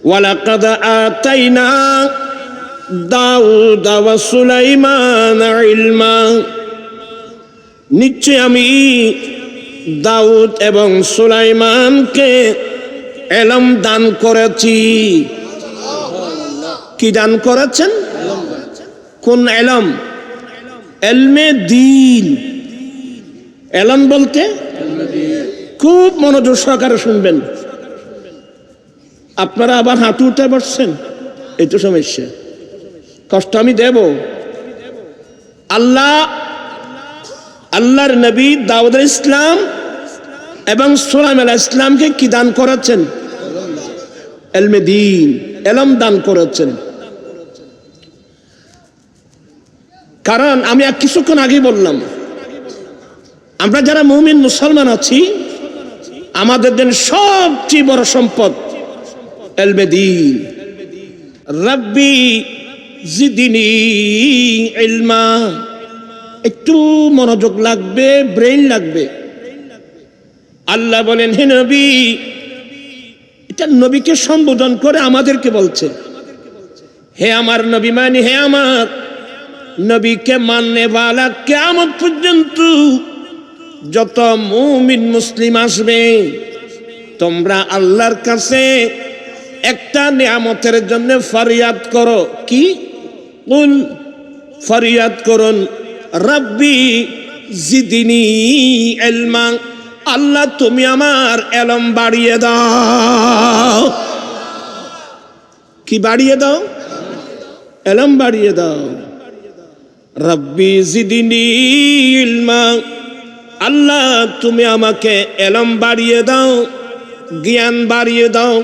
ওয়ালাকাদ আতাইনা দাউদ ওয়া সুলাইমান ইলমা, নিশ্চয় আমি দাউদ এবং সুলাইমানকে ইলম দান করেছি। কি দান করেছেন? কোন ইলম? ইলমে দ্বীন। ইলম বলতে খুব মনোযোগ সহকারে শুনবেন। আপনারা আবার হাঁটু উঠে বসছেন, এই তো সমস্যা। কষ্ট আমি দেব। আল্লাহর নবী দাউদ আলাইহিস সালাম এবং সুলাইমান আলাইহিস সালামকে কি দান করেছেন? ইলমে দ্বীন, ইলম দান করেছেন। কারণ আমি কিছুক্ষণ আগে বললাম, আমরা যারা মুমিন মুসলমান আছি, আমাদের জন্য সবচেয়ে বড় সম্পদ ইলমে দ্বীন। রাব্বি জিদনি ইলমা। একটু মনোযোগ লাগবে, ব্রেইন লাগবে। আল্লাহ বলেন, হে নবী, এটা নবীকে সম্বোধন করে আমাদেরকে বলছে, হে আমার নবী, মানে হে আমার নবীকে মাননে ওয়ালা কিয়ামত পর্যন্ত যত মুমিন মুসলিম আসবে, তোমরা আল্লাহর কাছে একটা নিয়ামতের জন্য ফরিয়াদ করো। কি? কুল, ফরিয়াদ করুন, রাব্বি জিদনি ইলমা, আল্লাহ তুমি আমার ইলম বাড়িয়ে দাও। কি বাড়িয়ে দাও? ইলম বাড়িয়ে দাও। রাব্বি জিদনি ইলমা, আল্লাহ তুমি আমাকে ইলম বাড়িয়ে দাও, জ্ঞান বাড়িয়ে দাও।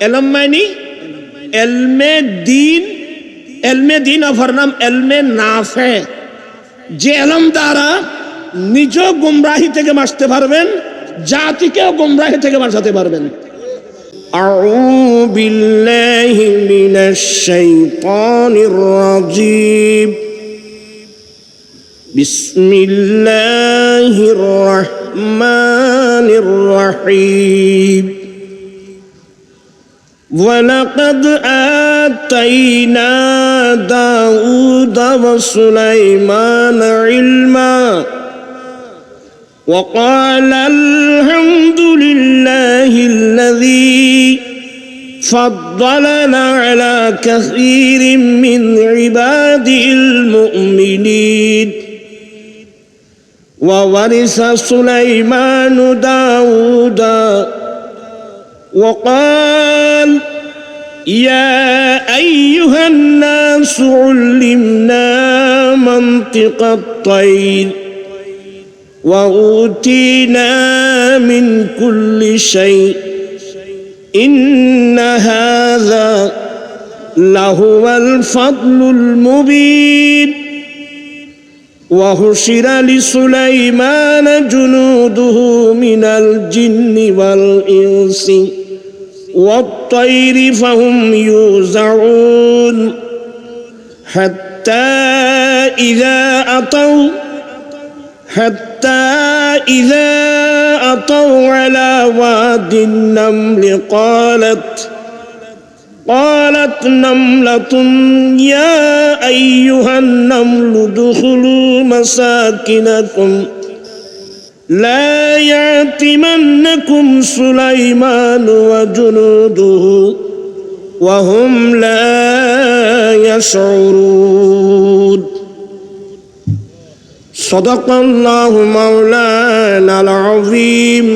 ইলম মানে ইলমে দ্বীন। ইলমে দ্বীন অপর নাম ইলমে নাফে। যে ইলম দ্বারা নিজ গুমরাহি থেকে বাঁচতে পারবেন, জাতিকেও গুমরাহি থেকে বাঁচাতে পারবেন। আউযু বিল্লাহি মিনাশ শাইতানির রাজীম। বিসমিল্লাহির রহমানির রহিম। ওয়ালাকাদ আতাইনা দাউদ ওয়া সুলাইমান ইলমা ওয়া ক্বালা আলহামদুলিল্লাহিল্লাযী ফাদ্দালানা আলা কাসীরিম মিন ইবাদিল মুমিনিন। وورث سليمان داود وقال يا أيها الناس علمنا منطق الطير وأوتينا من كل شيء إن هذا لهو الفضل المبين وحشر لسليمان جنوده من الجن والإنس والطير فهم يوزعون حتى إذا أتوا على واد النمل قالت نملة يا أيها النمل ادخلوا مساكنكم لا يأتمنكم سليمان وجنوده وهم لا يشعرون صدق الله مولانا العظيم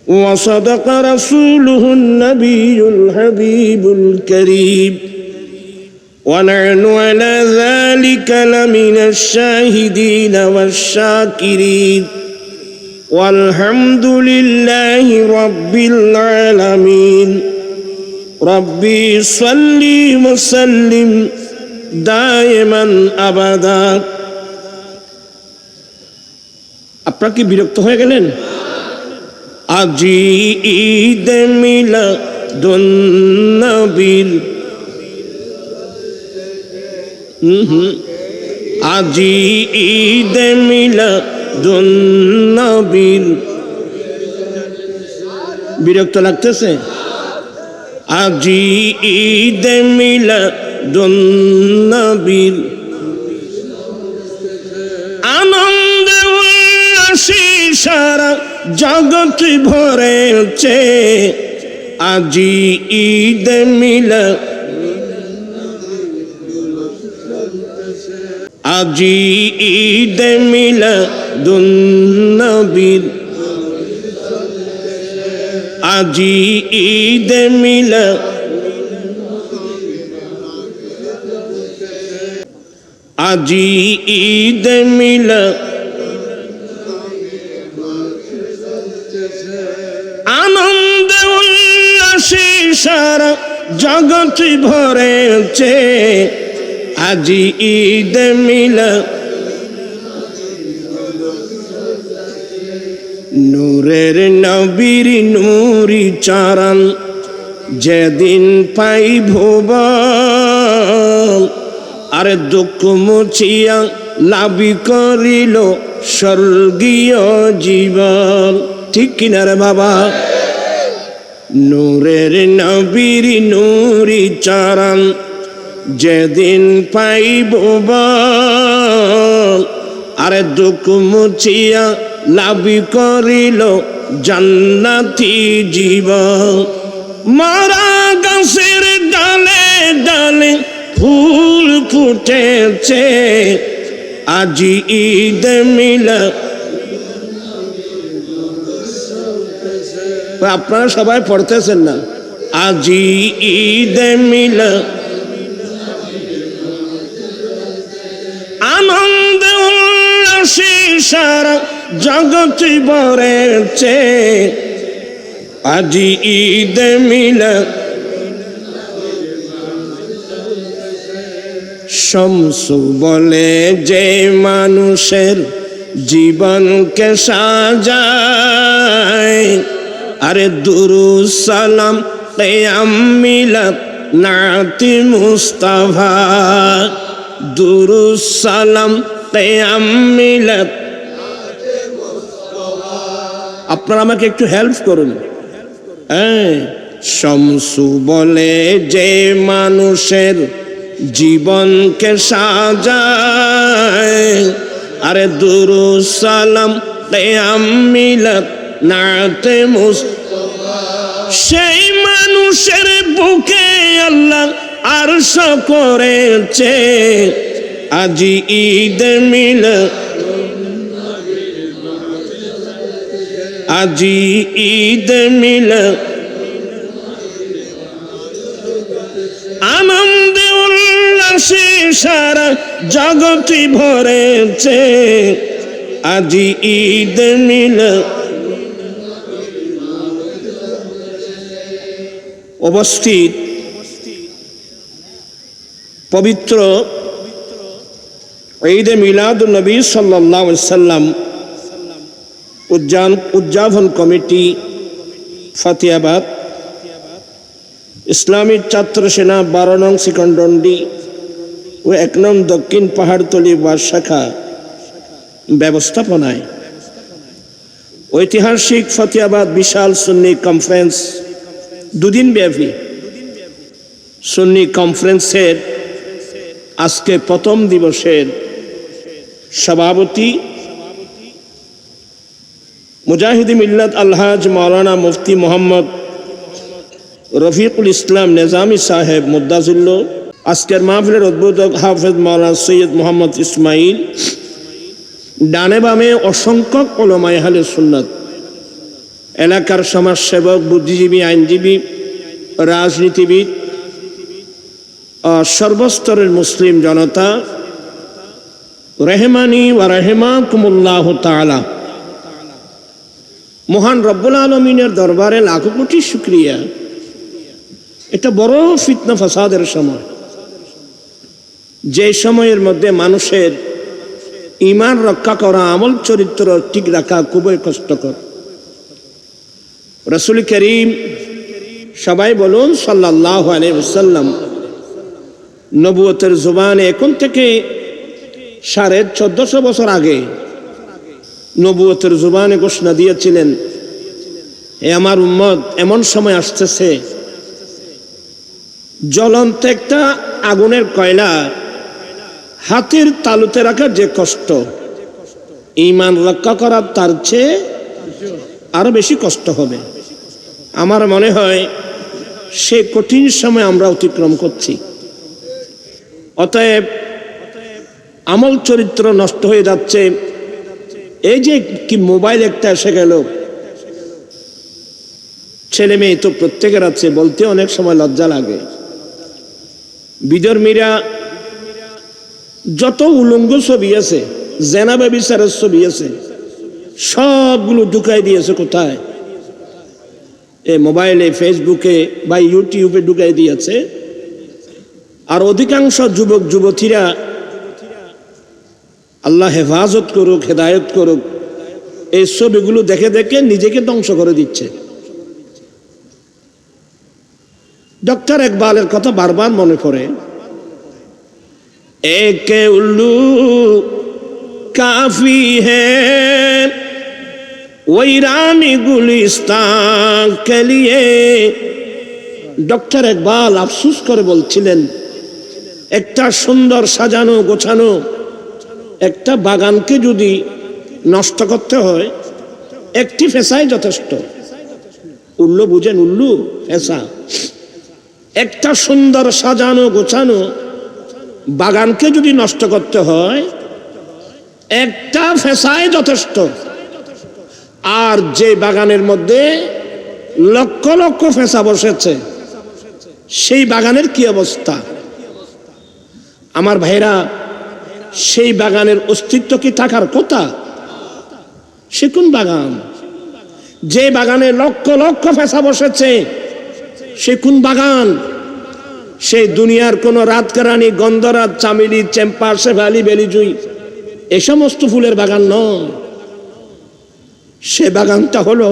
وصدق رسوله النبي الحبيب الكريم ونحن على ذلك لمن الشاهدين والشاكرين والحمد لله رب العالمين ربي صل وسلم دائما أبدا। আপনারা কি বিরক্ত হয়ে গেলেন? আজি ঈদ মিলাদুন নবীর, আজি ঈদ মিলাদুন নবীর। বিরক্ত লাগতেছে? আজি ঈদ মিলাদুন নবীর আনন্দ উল্লাসে সারা জগৎ ভরেছে। আজি ঈদ মিলাদ, আজি ঈদ মিলাদুন নবীর, আজি ঈদ মিলাদ, আজি ঈদ মিলাদ আনন্দ উল্লাসে সারা জগৎ ভরেছে। আজি ঈদ মিলাদ নূরের নবীর নূরি চারণ যেদিন পাই ভুবন, আর দুঃখ মুছিয়া লাভি করিল স্বর্গীয় জীবন। ঠিক কিনা রে বাবা? নূরের নবীর নূরি চারণ যেদিন পাইব বল, আরে দুঃখ মুছিয়া লাভি করিল জান্নাতি জীবন। মারা গাছের ডালে ডালে ফুল ফুটেছে। আজি ঈদ মিলাদ, আপনারা সবাই পড়তেছেন না? আজি ঈদ মিলাদ আনন্দ উল্লাসে সারা জগৎ ভরেছে। আজি ঈদ মিলাদ শামসু বলে যে মানুষের জীবনকে সাজায়, আরে দুরুদ সালাম কিয়াম মিলাদ নাতি মুস্তাফা। দুরুদ সালাম কিয়াম মিলাদ। আপনারা আমাকে একটু হেল্প করুন। শামসু বলে যে মানুষের জীবনকে সাজায়, আরে দুরুদ সালাম কিয়াম মিলাদ নাতে মুস্তাফা। সেই মানুষের বুকে আল্লাহ আরশ করেছে। আজি ঈদ মিলাদ, আজি ঈদ মিলাদ আনন্দ উল্লাসে সারা জগৎ ভরেছে। আজি ঈদ মিলাদ উপস্থিত পবিত্র ঈদ মিলাদুন নবী সাল্লাল্লাহু আলাইহি সাল্লাম উদযাপন কমিটি ফাতিয়াবাদ ইসলামী ছাত্র সেনা 12 নং সেকেন্ডন্ডি ও 1 নং দক্ষিণ পাহাড়তলি ওয়াজ শাখা ব্যবস্থাপনায় ঐতিহাসিক ফাতিয়াবাদ বিশাল সুন্নি কনফারেন্স 2 দিন ব্যাপী সুন্নি কনফারেন্সের আজকে প্রথম দিবসের সভাপতি মুজাহিদি মিল্লাত আলহাজ মাওলানা মুফতি মোহাম্মদ রফিকুল ইসলাম নিজামী সাহেব মুদ্দাজুল্লাহ। আজকের মাহফিলের উদ্বোধক হাফেজ মাওলানা সৈয়দ মোহাম্মদ ইসমাইল। ডানে বামে অসংখ্য উলামায়ে আহলে সুন্নাত, এলাকার সমাজসেবক, বুদ্ধিজীবী, আইনজীবী, রাজনীতিবিদ, সর্বস্তরের মুসলিম জনতা, রেহমানি ওয়া রাহিমাকুমুল্লাহ তাআলা। মহান রব্বুল আলামিনের দরবারে লাখো কোটি শুকরিয়া। এটা বড় ফিতনা ফাসাদের সময়, যে সময়ের মধ্যে মানুষের ঈমান রক্ষা করা, আমল চরিত্র ঠিক রাখা খুবই কষ্টকর। রাসূল করিম, সবাই বলুন সাল্লাল্লাহু আলাইহি ওয়াসাল্লাম, নবুয়তের জবানে এখন থেকে 1450 বছর আগে নবুয়তের জবানে ঘোষণা দিয়েছিলেন, এ আমার উম্মত, এমন সময় আসতেছে জ্বলন্ত একটা আগুনের কয়লা হাতের তালুতে রাখার যে কষ্ট, ঈমান রক্ষা করার তার চেয়ে আরো বেশি কষ্ট হবে। আমার মনে হয় সে কঠিন সময় আমরা অতিক্রম করছি। অতএব আমল চরিত্র নষ্ট হয়ে যাচ্ছে। এই যে কি মোবাইল একটা এসে গেল, ছেলে মেয়ে তো প্রত্যেকের আছে, বলতে অনেক সময় লজ্জা লাগে। বিধর্মীরা যত উলঙ্গ ছবি আছে, জেনা ব্যভিচারের ছবি আছে, সবগুলো ঢুকাই দিয়েছে কোথায়? এই মোবাইলে, ফেসবুকে বা ইউটিউবে ঢুকাই দিয়েছে। আর অধিকাংশ যুবক যুবতীরা, আল্লাহ হেফাজত করুক, হেদায়ত করুক, এই ছবিগুলো দেখে দেখে নিজেকে ধ্বংস করে দিচ্ছে। ডক্টর ইকবালের কথা বারবার মনে পড়ে, এক উল্লু কাফি হ্যায় ওইরানি গুলিস্তান কে লিয়ে। ডক্টর ইকবাল আফসোস করে বলছিলেন, একটা সুন্দর সাজানো গোছানো একটা বাগানকে যদি নষ্ট করতে হয়, একটি ফেসাই যথেষ্ট। উল্লু বুঝেন? উল্লু ফেসা। একটা সুন্দর সাজানো গোছানো বাগানকে যদি নষ্ট করতে হয়, একটা ফেসাই যথেষ্ট। আর যে বাগানের মধ্যে লক্ষ লক্ষ ফেসা বসেছে, সেই বাগানের কি অবস্থা? আমার ভাইরা, সেই বাগানের অস্তিত্ব কি থাকার কথা? সে কোন বাগান? যে বাগানে লক্ষ লক্ষ ফেসা বসেছে, সে কোন বাগান? সেই দুনিয়ার কোন রাতকারানি, গন্ধরাত, চামেলি, চেম্পা, শেফালি, বেলিজুই এ সমস্ত ফুলের বাগান নয়। সে বাগানটা হলো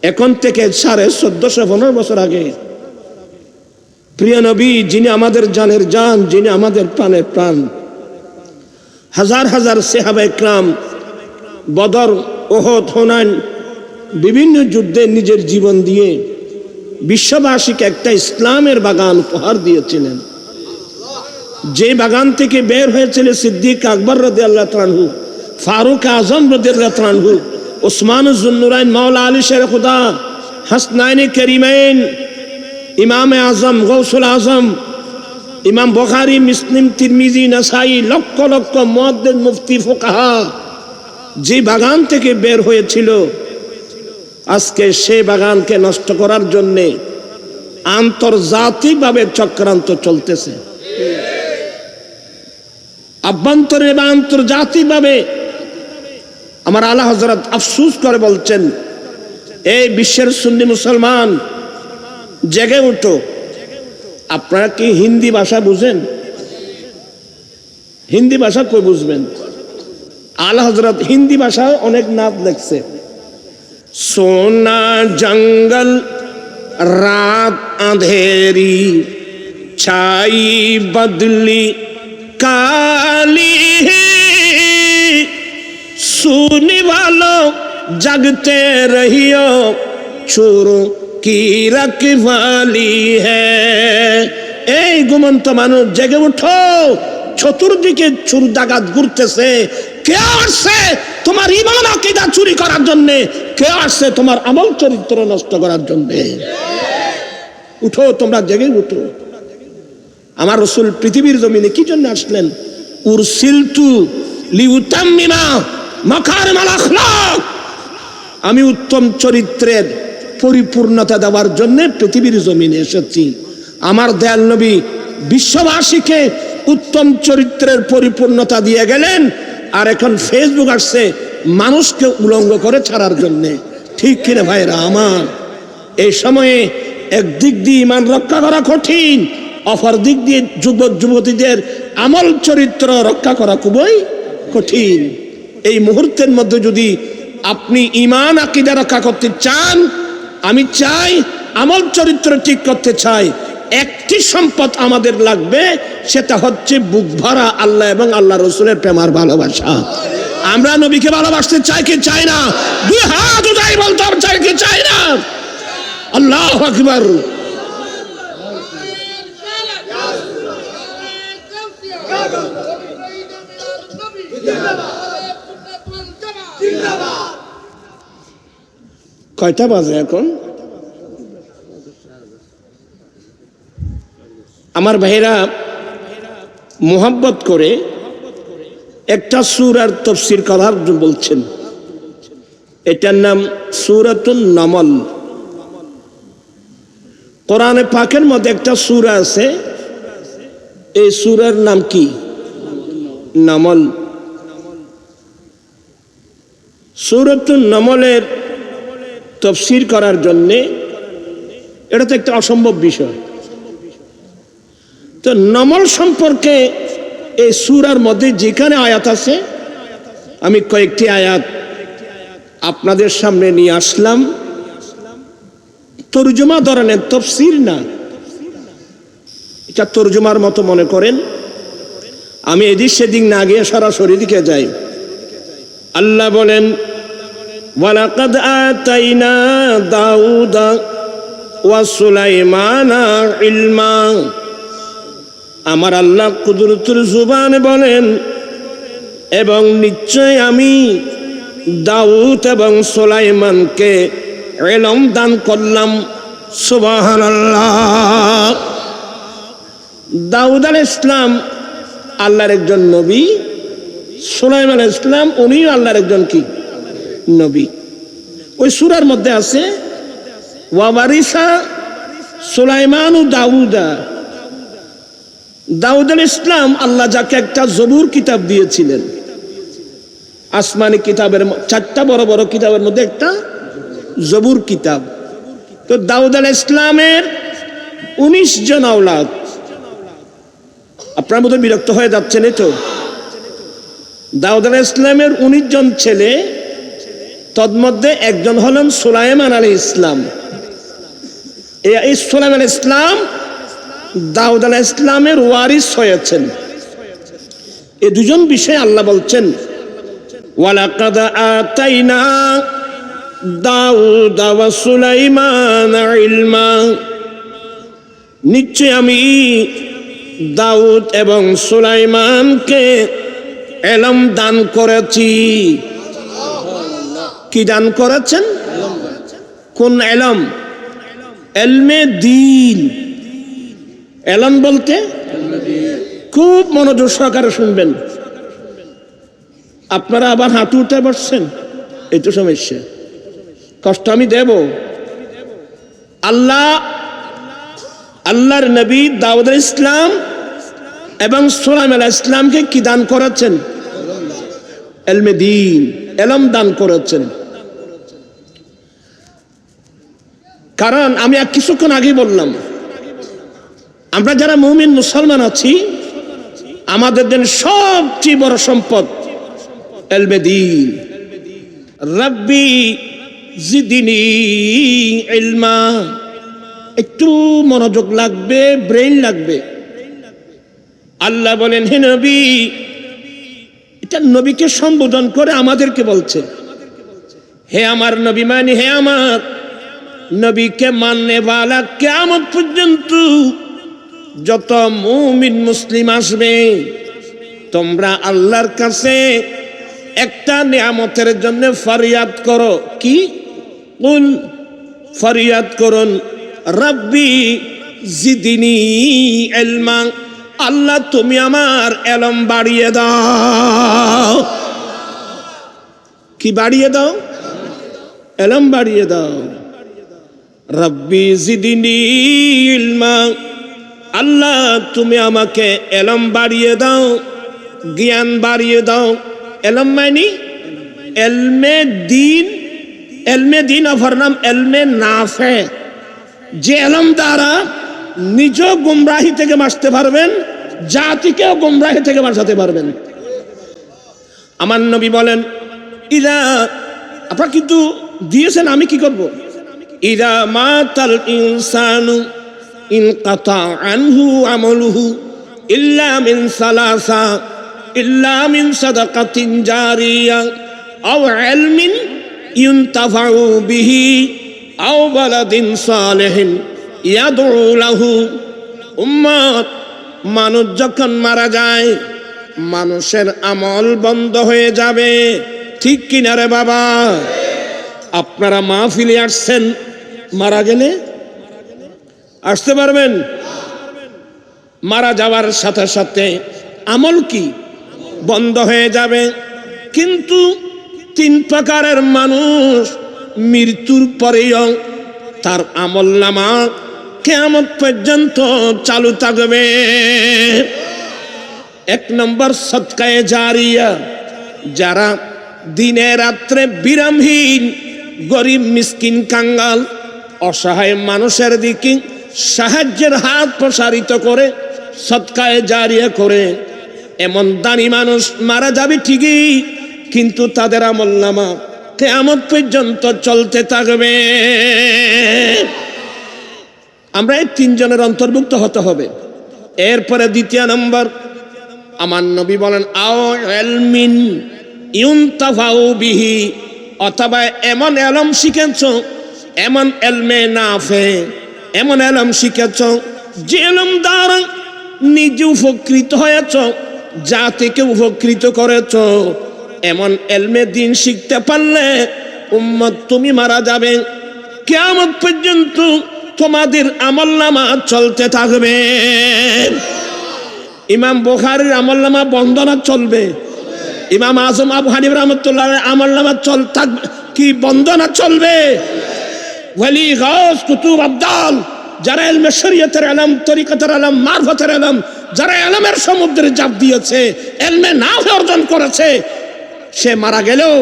এখন থেকে 1415 বছর আগে প্রিয় নবী, যিনি আমাদের জানের জান, যিনি আমাদের প্রাণের প্রাণ, হাজার হাজার সাহাবা ইকরাম বদর, ওহদ, হুনাইন বিভিন্ন যুদ্ধে নিজের জীবন দিয়ে বিশ্ববাসীকে একটা ইসলামের বাগান উপহার দিয়েছিলেন। যে বাগান থেকে বের হয়েছিল সিদ্দিক আকবর রাদিয়াল্লাহু তাআলা আনহু, ফারুক আজম রাদিয়াল্লাহু তাআলা আনহু, উসমান যুন্নুরাইন, মাওলা আলী শের খুদা, হাসনাইন করিমাইন, ইমাম আজম, গৌসুল আজম, ইমাম বুখারী, মুসলিম, তিরমিজি, নাসাই, লক্ষ লক্ষ মুহাদ্দিস, মুফতি, ফুকাহা যে বাগান থেকে বের হয়েছিল, আজকে সে বাগানকে নষ্ট করার জন্যে আন্তর্জাতিকভাবে চক্রান্ত চলতেছে। আভ্যন্তরে এবং আন্তর্জাতিকভাবে আমার আলা হযরত আফসোস করে বলছেন, এই বিশ্বের সুন্নি মুসলমান জেগে উঠো। আপনারা কি হিন্দি ভাষা বুঝেন? হিন্দি ভাষা কই বুঝবেন? আলা হযরত হিন্দি ভাষায় অনেক নাত লিখছে। সোনা জঙ্গল রাত আঁধেরি ছাই বদলি কালি सुनने वालों जगते रहियो चोरों की रखवाली है। এই ঘুমন্ত মানুষ জেগে উঠো, চতুর্দিকে চোর ডাকাত ঘুরতেছে। কে আসছে তোমার ঈমান আকীদা চুরি করার জন্য? কে আসছে তোমার আমল চরিত্র নষ্ট করার জন্য? উঠো, তোমরা জেগে উঠো। আমার রাসূল পৃথিবীর জমিনে কি জন্য আসলেন? উরসিলতু লিউতাম্মিমা মাকারিমাল আখলাক, আমি উত্তম চরিত্রের পরিপূর্ণতা দেওয়ার জন্য পৃথিবীর জমিনে এসেছি। আমার দয়াল নবী বিশ্ববাসীকে উত্তম চরিত্রের পরিপূর্ণতা দিয়ে গেলেন, আর এখন ফেসবুক আসছে মানুষকে উলঙ্গ করে ছাড়ার জন্য। ঠিক কিনা ভাইরা আমার? এই সময়ে একদিক দিয়ে ঈমান রক্ষা করা কঠিন, অপর দিক দিয়ে যুবক যুবতীদের আমল চরিত্র রক্ষা করা খুবই কঠিন। এই মুহূর্তের মধ্যে যদি আপনি ঈমান আকীদা রক্ষা করতে চান, আমি চাই আমল চরিত্র ঠিক করতে চাই, একটি সম্পদ আমাদের লাগবে, সেটা হচ্ছে বুক ভরা আল্লাহ এবং আল্লাহ রাসূলের প্রেমার ভালোবাসা। আমরা নবীকে ভালোবাসতে চাই কি চাই না? দুই হাত উঠাই বলতে চাই কি চাই না? আল্লাহু আকবার। কয়টা বাজে এখন? আমার ভাইরা মোহাব্বত করে একটা সূরার তাফসীর করার বলছেন, এটার নাম সূরাতুন নামল। কোরআনে পাকের মধ্যে একটা সূরা আছে, এই সূরার নাম কি? নামল। সূরাতুন নামলের তাফসীর করার জন্যে এটা তো একটা অসম্ভব বিষয়। তো নামল সম্পর্কে এই সূরার মধ্যে যেখানে আয়াত আছে, আমি কয়েকটি আয়াত আপনাদের সামনে নিয়ে আসলাম। তরজমা ধরনের তাফসীর না, এটা তরজমার মতো মনে করেন। আমি এদিক সেদিক না গিয়ে সরাসরি দিকে যাই। আল্লাহ বলেন, ওয়ালাকাদ আতাইনা দাউদা ওয়া সুলাইমানা ইলমা। আমার আল্লাহ কুদরতুল জুবানে বলেন, এবং নিশ্চয় আমি দাউদ এবং সুলাইমানকে ইলম দান করলাম। সুবহানাল্লাহ। দাউদ আলাইহিস সালাম আল্লাহর একজন নবী, সুলাইমান আলাইহিস সালাম উনিও আল্লাহর একজন কি? নবী। ওই সূরার মধ্যে আছে, ওয়া ওয়ারিসা সুলাইমানু দাউদা। দাউদ আলাইহিস সালাম আল্লাহ যাকে একটা জবুর কিতাব দিয়েছিলেন, আসমানি কিতাবের, 4টা বড় বড় কিতাবের মধ্যে একটা জবুর কিতাব। তো দাউদ আলাইহিস সালামের 19 জন আওলাদ। আপনার মতো বিরক্ত হয়ে যাচ্ছেন এই তো? দাউদ আলাইহিস সালামের 19 জন ছেলে, তন্মধ্যে একজন হলেন সুলাইমান আলাইহিস সালাম। এই সুলাইমান আলাইহিস সালাম দাউদ আলাইহিস সালামের ওয়ারিস হয়েছেন। এই দুজন বিষয়ে আল্লাহ বলছেন, ওয়ালাকাদ আতাইনা দাউদা ওয়া সুলাইমানা ইলমা। নিশ্চয় আমি দাউদ এবং সুলাইমানকে ইলম দান করেছি। কি দান করেছেন? কোন ইলম? ইলমে দ্বীন। ইলম বলতে খুব মনোযোগ সহকারে শুনবেন। আপনারা আবার হাঁটু উঠে বসছেন, এই তো সমস্যা। কষ্ট আমি দেব। আল্লাহর নবী দাউদ আলাইহিস সালাম এবং সুলাইমান আলাইহিস সালামকে কি দান করেছেন? ইলমে দ্বীন, ইলম দান করেছেন। কারণ আমি কিছুক্ষণ আগে বললাম, আমরা যারা মুমিন মুসলমান আছি, আমাদের জন্য সবচেয়ে বড় সম্পদ ইলমে দ্বীন। রাব্বি জিদনি ইলমা। একটু মনোযোগ লাগবে, ব্রেইন লাগবে। আল্লাহ বলেন, হে নবী, এটা নবীকে সম্বোধন করে আমাদেরকে বলছে, হে আমার নবী, মানে হে আমার নবীকে মাননে ওয়ালা কিয়ামত পর্যন্ত যত মুমিন মুসলিম আসবে, তোমরা আল্লাহর কাছে একটা নিয়ামতের জন্য ফরিয়াদ করো। কি? কুল, ফরিয়াদ করুন, রাব্বি জিদনি ইলমা। আল্লাহ তুমি আমার ইলম বাড়িয়ে দাও। কি বাড়িয়ে দাও? ইলম বাড়িয়ে দাও। রাব্বি জিদনি ইলমা। আল্লাহ তুমি আমাকে ইলম বাড়িয়ে দাও, জ্ঞান বাড়িয়ে দাও। ইলম মানে ইলমে দ্বীন। ইলমে দ্বীন অপর নাম ইলমে নাফে। যে ইলম দ্বারা নিজ গুমরাহি থেকে বাঁচতে পারবেন, জাতিকেও গুমরাহি থেকে বাঁচাতে পারবেন। আমার নবী বলেন, ইদা, আপনারা কিন্তু দিয়েছেন, আমি কি করব? ইদা মাতাল ইনসানু ইনকাতা আনহু আমলুহু ইল্লা মিন সালাসা, ইল্লা মিন সাদাকাতিন জারিয়া আও ইলমিন ইউনতাফাউ বিহি আও ওয়ালাদিন সালিহিন ইয়াদউ লাহু। উম্মত, মানুষ যখন মারা যায়, মানুষের আমল বন্ধ হয়ে যাবে। ঠিক কিনা রে বাবা? আপনারা মাহফিলে আসছেন, মারা গেলে আসতে পারবেন? মারা যাওয়ার সাথে সাথে আমল কি বন্ধ হয়ে যাবে। কিন্তু 3 প্রকারের মানুষ মৃত্যুর পরেও তার আমলনামা কিয়ামত পর্যন্ত চালু থাকবে। 1 নম্বর সদকায়ে জারিয়া, যারা দিনে রাত্রে বিরামহীন গরিব মিসকিন কাঙ্গাল অসহায় মানুষের দিকে সাহায্যের হাত প্রসারিত করে সদকায়ে জারিয়া করে, এমন দানি মানুষ মারা যাবে ঠিকই, কিন্তু তাদের আমলনামা কিয়ামত পর্যন্ত চলতে থাকবে। আমরা এই 3 জনের অন্তর্ভুক্ত হতে হবে। এরপরে 2 নম্বর, আমার নবী বলেন আও ইলমিন ইউনতাফাউ বিহি, অথবা এমন এলম শিখেছ, এমন এলমে নাফে, এমন এলম শিখেছ যে এলম দ্বারা নিজে উপকৃত হয়েছ, জাতিকে উপকৃত করেছ। এমন এলমে দিন শিখতে পারলে উম্মত তুমি মারা যাবে, কিয়ামত পর্যন্ত তোমাদের আমলনামা চলতে থাকবে। ইমাম বুখারীর আমলনামা বন্ধ না চলবে? ইমাম আজম আবু হানিফা রাহমাতুল্লাহ আমলনামা চল থাকবে কি বন্ধ না চলবে? ওয়ালি গাউস কুতুব আবদাল, যারা ইলমে শরীয়তের ইলম, তরিকতের ইলম, মারফতের ইলম, যারা ইলমের সমুদ্রে জাপ দিয়েছে, ইলমে নাফে অর্জন করেছে, সে মারা গেলেও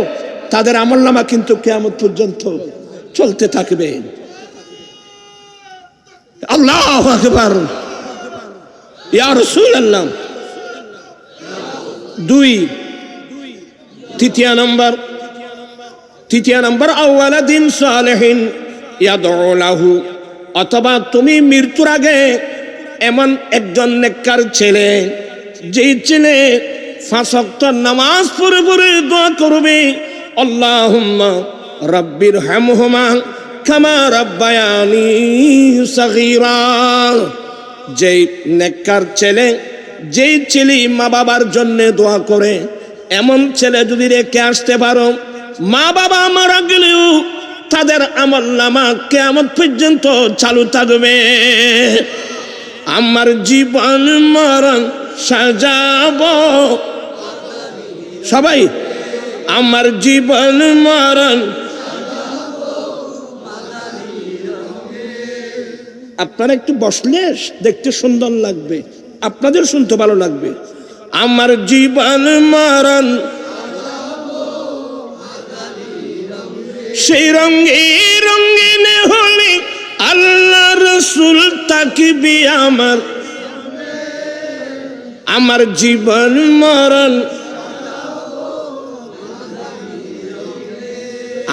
তাদের আমলনামা কিন্তু কিয়ামত পর্যন্ত চলতে থাকবে। আল্লাহু আকবার, ইয়া রাসূলুল্লাহ। 2 তৃতীয় নম্বর আওয়ালাদিন সালেহিন ইয়াদউ লাহু, অথবা তুমি মৃত্যুর আগে এমন একজন নেককার ছেলে, যেই ছেলে 5 ওয়াক্ত নামাজ পড়ে পড়ে দোয়া করবে, আল্লাহুম্মা রাব্বির হামহুমা কামা রাব্বায়ানি সাগীরা। যেই নেককার ছেলে, যেই ছেলে মা বাবার জন্য দোয়া করে, এমন ছেলে যদি রেখে আসতে পারো, মা বাবা মারা গেলেও তাদের আমলনামা কিয়ামত পর্যন্ত চালু থাকবে। আমার জীবন মরণ সাজাবো, সবাই আমার জীবন মরণ। আপনারা একটু বসলে দেখতে সুন্দর লাগবে, আপনাদের শুনতে ভালো লাগবে। আমার জীবন মরণ সেই রঙে রঙিন হলে আল্লাহ রাসূল তাকবি আমার। আমার জীবন মরণ,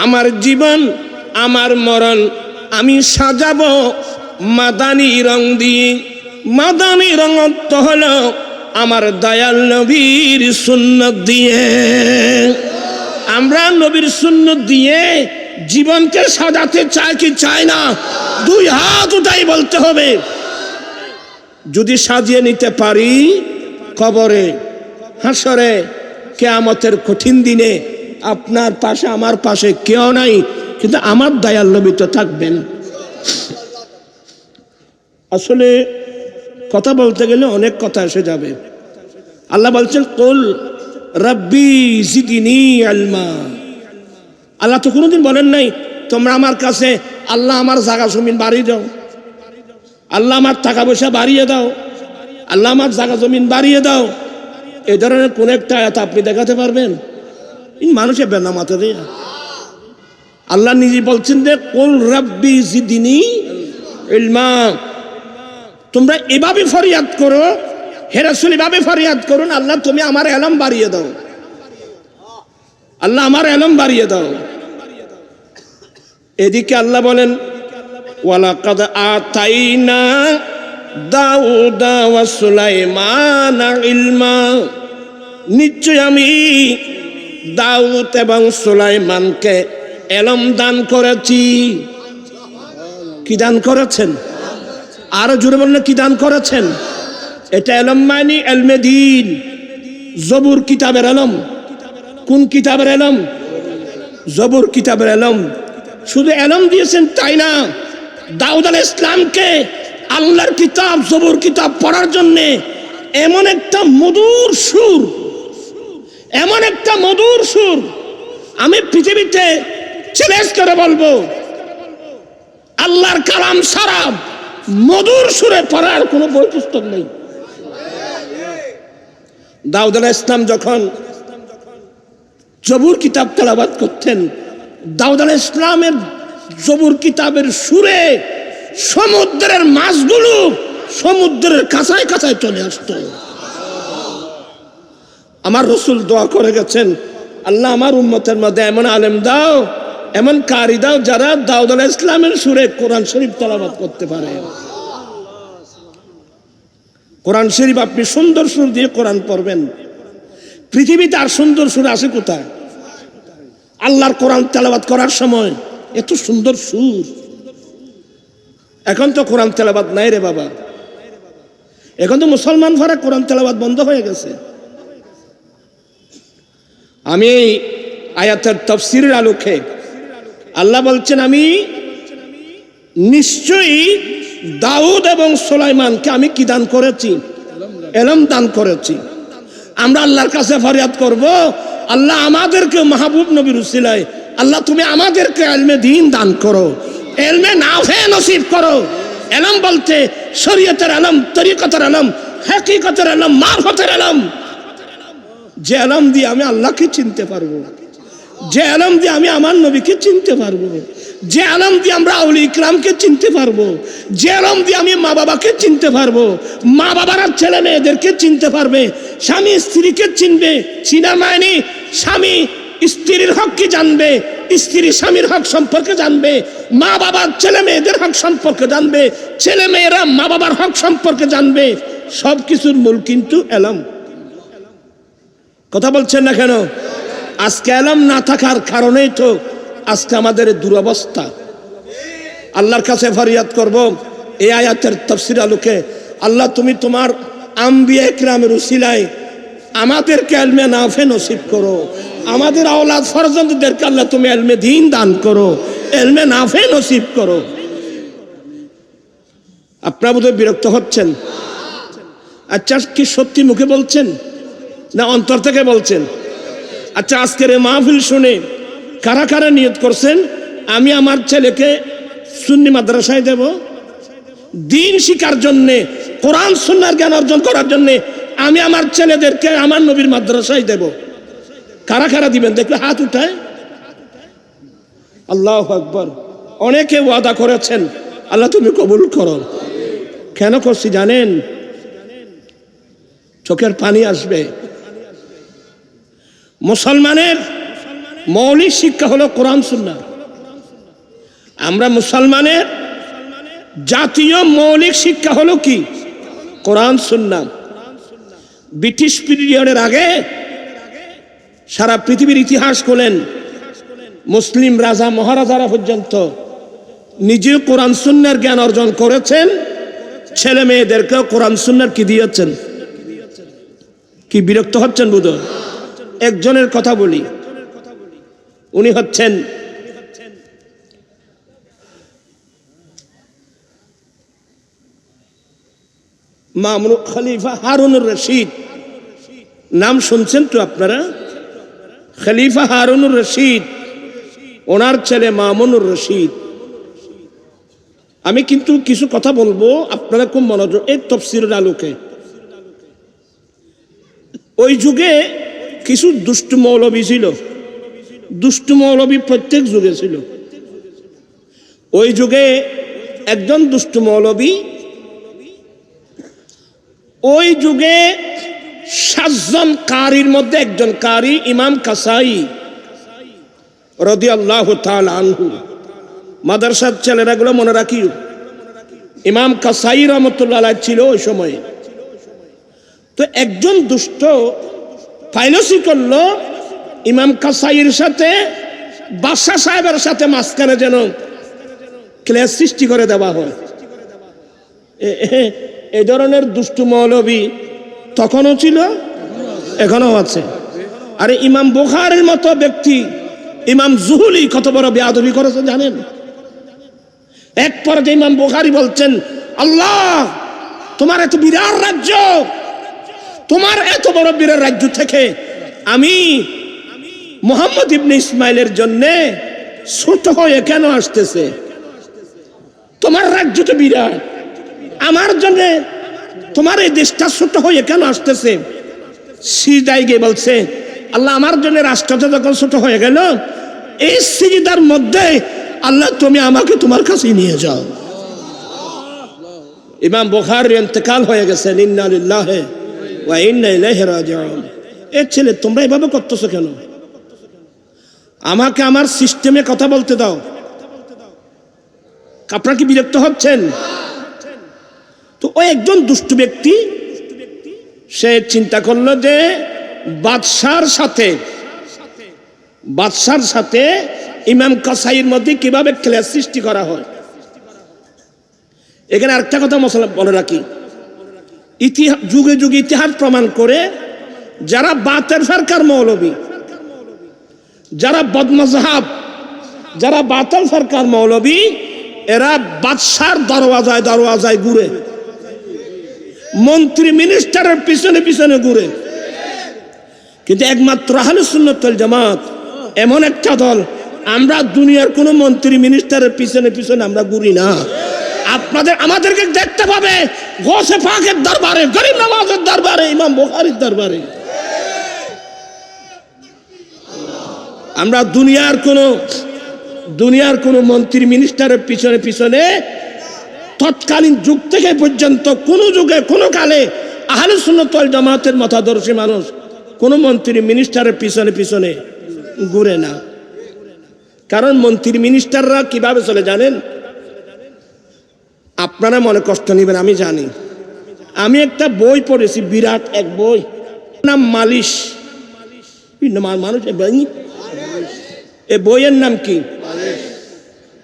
আমার জীবন আমার মরণ আমি সাজাবো মাদানী রং দিয়ে। মাদানী রং অর্থ হলো আমার দয়াল নবীর সুন্নত দিয়ে। আমরা নবীর সুন্নত দিয়ে জীবনকে সাজাতে চাই কি চাই না? 2 হাত উঠাই বলতে হবে। যদি সাজিয়ে নিতে পারি, কবরে, হাসরে, কিয়ামতের কঠিন দিনে আপনার পাশে আমার পাশে কেউ নাই, কিন্তু আমার দয়াল নবী তো থাকবেন। আসলে কথা বলতে গেলে অনেক কথা এসে যাবে। আল্লাহ বলছেন কুল রাব্বি জিদনি ইলমা। আল্লাহ তো কোনোদিন বলেন নাই তোমরা আমার কাছে আল্লাহ আমার জায়গা জমিন বাড়িয়ে দাও, আল্লাহ আমার টাকা পয়সা বাড়িয়ে দাও, আল্লাহ আমার জায়গা জমিন বাড়িয়ে দাও। এই ধরনের কোন একটা আয়াত আপনি দেখাতে পারবেন? এই মানুষের বেনামাতে দেয়। আল্লাহ নিজে বলছেন যে কুল রাব্বি জিদনি ইলমা। তোমরা এভাবে ফরিয়াদ করো, হে রাসূল এভাবে ফরিয়াদ করুন, আল্লাহ তুমি আমার ইলম বাড়িয়ে দাও, আল্লাহ আমার ইলম বাড়িয়ে দাও। এদিকে আল্লাহ বলেন ওয়ালাকাদ আতাইনা দাউদা ওয়া সুলাইমানা ইলমা। নিশ্চয় আমি দাউদ এবং সুলাইমানকে ইলম দান করেছি। কি দান করেছেন? আরো জোরে বললে কি দান করেছেন? এটা ইলম মানে ইলমে দ্বীন, জবুর কিতাবের ইলম। কোন কিতাবের ইলম? জবুর কিতাবের ইলম। শুধু এলম দিয়েছেন তাই না, দাউদ আলাইহিস সালামকে আল্লাহর কিতাব জবুর কিতাব পড়ার জন্য এমন একটা মধুর সুর, এমন একটা মধুর সুর, আমি পৃথিবীতে চ্যালেঞ্জ করে বলবো আল্লাহর কালাম ছাড়া মধুর সুরে পড়ার কোনো বই পুস্তক নেই। দাউদ আলাইহিস সালাম যখন জবুর কিতাব তেলাওয়াত করতেন, দাউদ আলাইহিস সালামের জবুর কিতাবের সুরে সমুদ্রের মাছগুলো সমুদ্রের কাছায় কাছায় চলে আসতো। আমার রাসূল দোয়া করে গেছেন, আল্লাহ আমার উম্মতের মধ্যে এমন আলেম দাও, এমন কারি দাও যারা দাউদ আলাইহিস সালামের সুরে কোরআন শরীফ তেলাওয়াত করতে পারে। কোরআন শরীফ আপনি সুন্দর সুর দিয়ে কোরআন পড়বেন, পৃথিবীতে আর সুন্দর সুর আছে কোথায়? আল্লাহর কোরআন তেলাওয়াত করার সময় এত সুন্দর সুর। এখন তো কোরআন তেলাওয়াত নাই রে বাবা, এখন তো মুসলমান ঘরে কোরআন তেলাওয়াত বন্ধ হয়ে গেছে। আমি এই আয়াতের তাফসীরের আলোকে আল্লাহ বলছেন, আমি নিশ্চয়ই দাউদ এবং সুলাইমানকে আমি কি দান করেছি? ইলম দান করেছি। আমরা আল্লাহর কাছে ফরিয়াদ করব, আল্লাহ আমাদেরকে মাহবুব নবীর উসিলায় আল্লাহ তুমি আমাদেরকে ইলমে দ্বীন দান করো, ইলমে নাফে নসিব করো। ইলম বলতে শরীয়তের ইলম, তরিকতের ইলম, হাকিকতের ইলম, মারফতের ইলম, যে ইলম দিয়ে আমি আল্লাহকে চিনতে পারবো, যে ইলম দিয়ে আমি আমার নবীকে চিনতে পারবো, যে ইলম দিয়ে আমরা আউলিয়া ইকরামকে চিনতে পারবো, যে ইলম দিয়ে আমি মা বাবাকে চিনতে পারবো, মা বাবারা ছেলে মেয়েদেরকে চিনতে পারবে, স্বামী স্ত্রীকে চিনবে, চিনা মায়নি স্বামী স্ত্রীর হক কি জানবে, স্ত্রী স্বামীর হক সম্পর্কে জানবে, মা বাবার ছেলে মেয়েদের হক সম্পর্কে জানবে, ছেলে মেয়েরা মা বাবার হক সম্পর্কে জানবে। সব কিছুর মূল কিন্তু ইলম। কথা বলছেন না কেন? আজকে ইলম না থাকার কারণেই তো আজকে আমাদের দুরবস্থা। আল্লাহর কাছে ফরিয়াদ করব এই আয়াতের তাফসীর আলোকে, আল্লাহ তুমি তোমার আম্বিয়া ইকরামের উসিলায় আমাদেরকে ইলমে নাফে নসিব করো, আমাদের আওলাদ ফরজন্দদেরকে আল্লাহ তুমি ইলমে দ্বীন দান করো, ইলমে নাফে নসিব করো। আপনারা বোধহয় বিরক্ত হচ্ছেন। আচ্ছা, কি সত্যি মুখে বলছেন না অন্তর থেকে বলছেন? আচ্ছা, আজকের এই মাহফিল শুনে কারা কারা নিয়ত করছেন আমি আমার ছেলেকে সুন্নি মাদ্রাসায় দেব, দ্বীন শিখার জন্যে, কোরআন সুন্নাহর জ্ঞান অর্জন করার জন্যে আমি আমার ছেলেদেরকে আমার নবীর মাদ্রাসায় দেব? কারা কারা দিবেন দেখলে হাত উঠায়। আল্লাহু আকবার। অনেকে ওয়াদা করেছেন, আল্লাহ তুমি কবুল করো। কেন করছি জানেন? চোখের পানি আসবে। মুসলমানের মৌলিক শিক্ষা হলো কোরআন সুন্নাহ। আমরা মুসলমানের জাতীয় মৌলিক শিক্ষা হলো কি? কোরআন সুন্নাহ। ব্রিটিশ পিরিয়ডের আগে সারা পৃথিবীর ইতিহাস খোলেন, মুসলিম রাজা মহারাজারা পর্যন্ত নিজে কোরআন সুন্নাহর জ্ঞান অর্জন করেছেন, ছেলে মেয়েদেরকে কোরআন সুন্নাহর কি দিয়েছেন। কি বিরক্ত হচ্ছেন বুঝো? একজনের কথা বলি, উনি হচ্ছেন মামুনুল খলিফা হারুনুর রশিদ। নাম শুনছেন তো আপনারা? খলিফা হারুনুর রশিদ, ওনার ছেলে মামুনুর রশিদ। আমি কিন্তু কিছু কথা বলবো, আপনারা খুব মনোযোগ, এই তাফসীরের আলোকে। ওই যুগে কিছু দুষ্ট মৌলবী ছিল, দুষ্ট মৌলবী প্রত্যেক যুগে ছিল। ওই যুগে একজন দুষ্ট মৌলবী, ওই যুগে 7 জন কারির মধ্যে একজন কারি ইমাম কাসাই রাদিয়াল্লাহু তাআলা আনহু। মাদ্রাসার ছেলেরা গুলো মনে রাখিও, ইমাম কাসাই রাহমাতুল্লাহ আলাইহি ছিল ওই সময়ে। তো একজন দুষ্ট ফাইলসি করলো ইমাম কাসাইয়ের সাথে, বাদশা সাহেবের সাথে মাঝখানে যেন ক্লেশ সৃষ্টি করে দেওয়া হয়। এই ধরনের দুষ্ট মৌলবী তখনও ছিল, এখনো আছে। আরে ইমাম বুখারীর মতো ব্যক্তি ইমাম জুহুলি কত বড় বেয়াদবি করেছে জানেন? এক পর্যায়ে ইমাম বুখারী বলছেন, আল্লাহ তোমার এত বিরাট রাজ্য, তোমার এত বড় বিরাট রাজ্য থেকে আমি মুহাম্মদ ইবনে ইসমাইলের জন্য ছোট হয়ে কেন আসতেছে? তোমার রাজ্য তো বিরাট, আমার জন্য তোমার এই দেশটা ছোট হয়ে কেন আসতেছে? সিজদায় গিয়ে বলছে, আল্লাহ আমার জন্য রাষ্ট্রটা যখন ছোট হয়ে গেল, এই সিজদার মধ্যে আল্লাহ তুমি আমাকে তোমার কাছে নিয়ে যাও। ইমাম বুখারীর ইন্তেকাল হয়ে গেছে, ইন্না লিল্লাহি ওয়া ইন্না ইলাইহি রাজিউন। এই ছেলে তোমরা এভাবে করতেছো কেন? আমাকে আমার সিস্টেমে কথা বলতে দাও। আপনারা কি বিরক্ত হচ্ছেন? তো ওই একজন দুষ্ট ব্যক্তি সে চিন্তা করলো যে বাদশার সাথে ইমাম কাসাইর মধ্যে কিভাবে ক্লেশ সৃষ্টি করা হয়। এখানে আরেকটা কথা মনে রাখি, যুগে যুগে ইতিহাস প্রমাণ করে যারা বাতের ফেরকার মৌলবী, যারা বদমজহাব, যারা বাতিল ফেরকার মৌলবী, এরা বাদশার দরওয়াজায় ঘুরে, মন্ত্রী মিনিস্টারের পিছনে পিছনে ঘুরে। কিন্তু একমাত্র আহলে সুন্নাত ওয়াল জামাত এমন একটা দল, আমরা দুনিয়ার কোন মন্ত্রী মিনিস্টারের পিছনে পিছনে আমরা ঘুরি না। আমাদেরকে দেখতে পাবে গৌসে পাকের দরবারে, গরিব নওয়াজের দরবারে, ইমাম বুখারীর দরবারে। আমরা দুনিয়ার কোন মন্ত্রী মিনিস্টারের পিছনে পিছনে তৎকালীন যুগ থেকে পর্যন্ত কোন যুগে কোন কালে আহলে সুন্নাত ওয়াল জামাতের মতাদর্শী মানুষ কোন মন্ত্রী মিনিস্টারের পিছনে পিছনে ঘুরে না। কারণ মন্ত্রী মিনিস্টাররা কিভাবে চলে জানেন? আপনারা মনে কষ্ট নেবেন, আমি জানি। আমি একটা বই পড়েছি, বিরাট এক বই, নাম মালিশ। মানুষ এই বইয়ের নাম কি?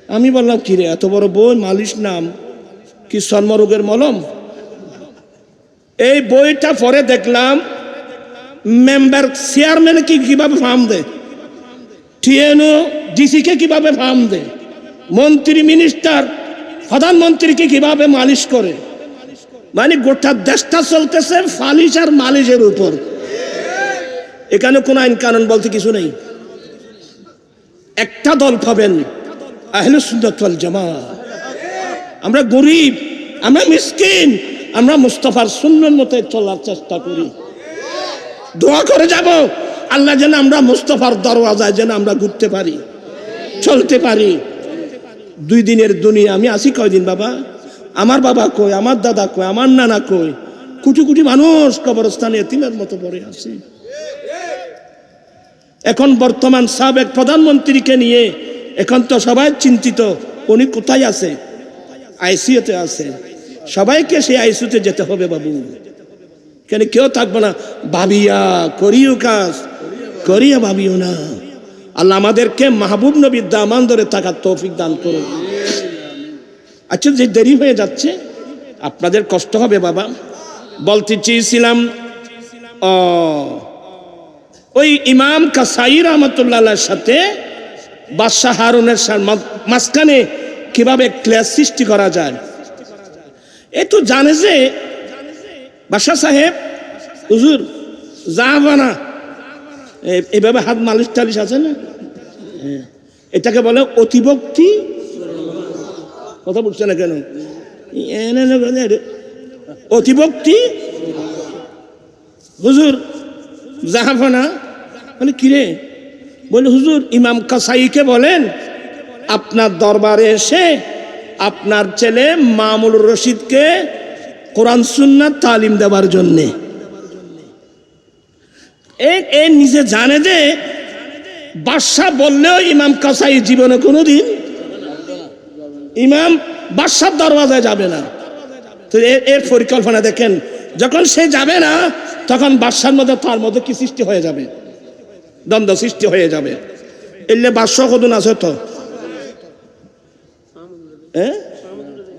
আমি বললাম কি রে এত বড় বই, মালিশ নাম কি? চর্মরোগের মলম। এই বইটা পরে দেখলাম মেম্বার চেয়ারম্যান কিভাবে ফার্ম দেয়, টিএনও ডিসিকে কিভাবে ফার্ম দেয়, মন্ত্রী মিনিস্টার প্রধানমন্ত্রীকে কিভাবে মালিশ করে। মানে গোটা দেশটা চলতেছে ফালিশ আর মালিশের উপর। এখানে কোন আইন কানুন বলতে কিছু নেই। একটা দল পাবেন আহলে সুন্নাত ওয়াল জামাত। আমরা গরিব, আমরা মিসকিন, আমরা মুস্তাফার সুন্নাত মতে চলার চেষ্টা করি। দোয়া করে যাব আল্লাহ যেন আমরা মুস্তাফার দরওয়াজায় যেন আমরা ঘুরতে পারি, চলতে পারি। 2 দিনের দুনিয়া, আমি আছি কয়দিন বাবা? আমার বাবা কই, আমার দাদা কই, আমার নানা কই? কোটি কোটি মানুষ কবরস্থানে এতিমের মতো পড়ে আছে। এখন বর্তমান সাবেক প্রধানমন্ত্রীকে নিয়ে এখন তো সবাই চিন্তিত, উনি কোথায় আছে? আইসিইউতে আছে। সবাইকে সেই আইসিইউতে যেতে হবে বাবু, কেন কেউ থাকবে না ভাবিয়া করিও কাজ, করিয়া ভাবিও না। আল্লাহ আমাদেরকে মাহবুব নবীর দামান ধরে থাকার তৌফিক দান করুন। আচ্ছা, যে দেরি হয়ে যাচ্ছে আপনাদের কষ্ট হবে বাবা। বলতে চেয়েছিলাম ওই ইমাম কাসাই রহমতুল্লাহর সাথে বাদশাহ হারুনের মাঝখানে কিভাবে ক্লেশ সৃষ্টি করা যায়। এ তো জানে যে বাদশাহ সাহেব হুজুর জাহাবানা, এইভাবে হাত মালিশ টালিশ আছে না, এটাকে বলে অতিভক্তি। কথা বলছে না কেন? অতিভক্তি। হুজুর জাহাবানা বলে কিরে? বলে হুজুর ইমাম কাসাইকে বলেন আপনার দরবারে এসে আপনার ছেলে মামুনুর রশিদকে কোরআন সুন্নাত তালিম দেওয়ার জন্যে। এ নিজে জানে যে বাদশাহ বললেও ইমাম কাসাই জীবনে কোনোদিন ইমাম বাদশার দরওয়াজায় যাবে না। তো এর পরিকল্পনা দেখেন, যখন সে যাবে না তখন বাদশার মধ্যে তার মধ্যে কি সৃষ্টি হয়ে যাবে? দ্বন্দ্ব সৃষ্টি হয়ে যাবে। এলে বাদশাহ কদুন আছে তো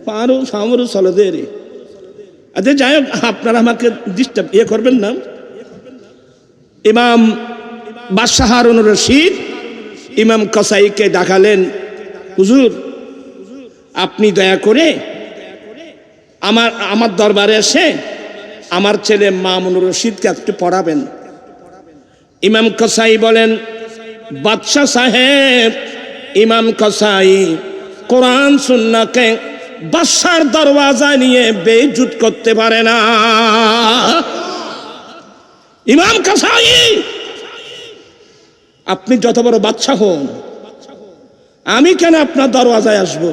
পারু চলে দে রে। আচ্ছা যাই হোক, আপনারা আমাকে ডিস্টার্ব করবেন না। ইমাম বাদশাহ হারুন রশিদ ইমাম কসাইকে ডাকালেন, হুজুর আপনি দয়া করে আমার দরবারে এসে আমার ছেলে মামুনুর রশিদকে একটু পড়াবেন। ইমাম কসাই বলেন, বাদশাহ সাহেব, ইমাম কসাই কোরআন সুন্নাহকে বাদশার দরওয়াজা নিয়ে বেইজ্জত করতে পারে না। ইমাম কসাই, আপনি যত বড় বাদশা হন, আমি কেন আপনার দরওয়াজায় আসব?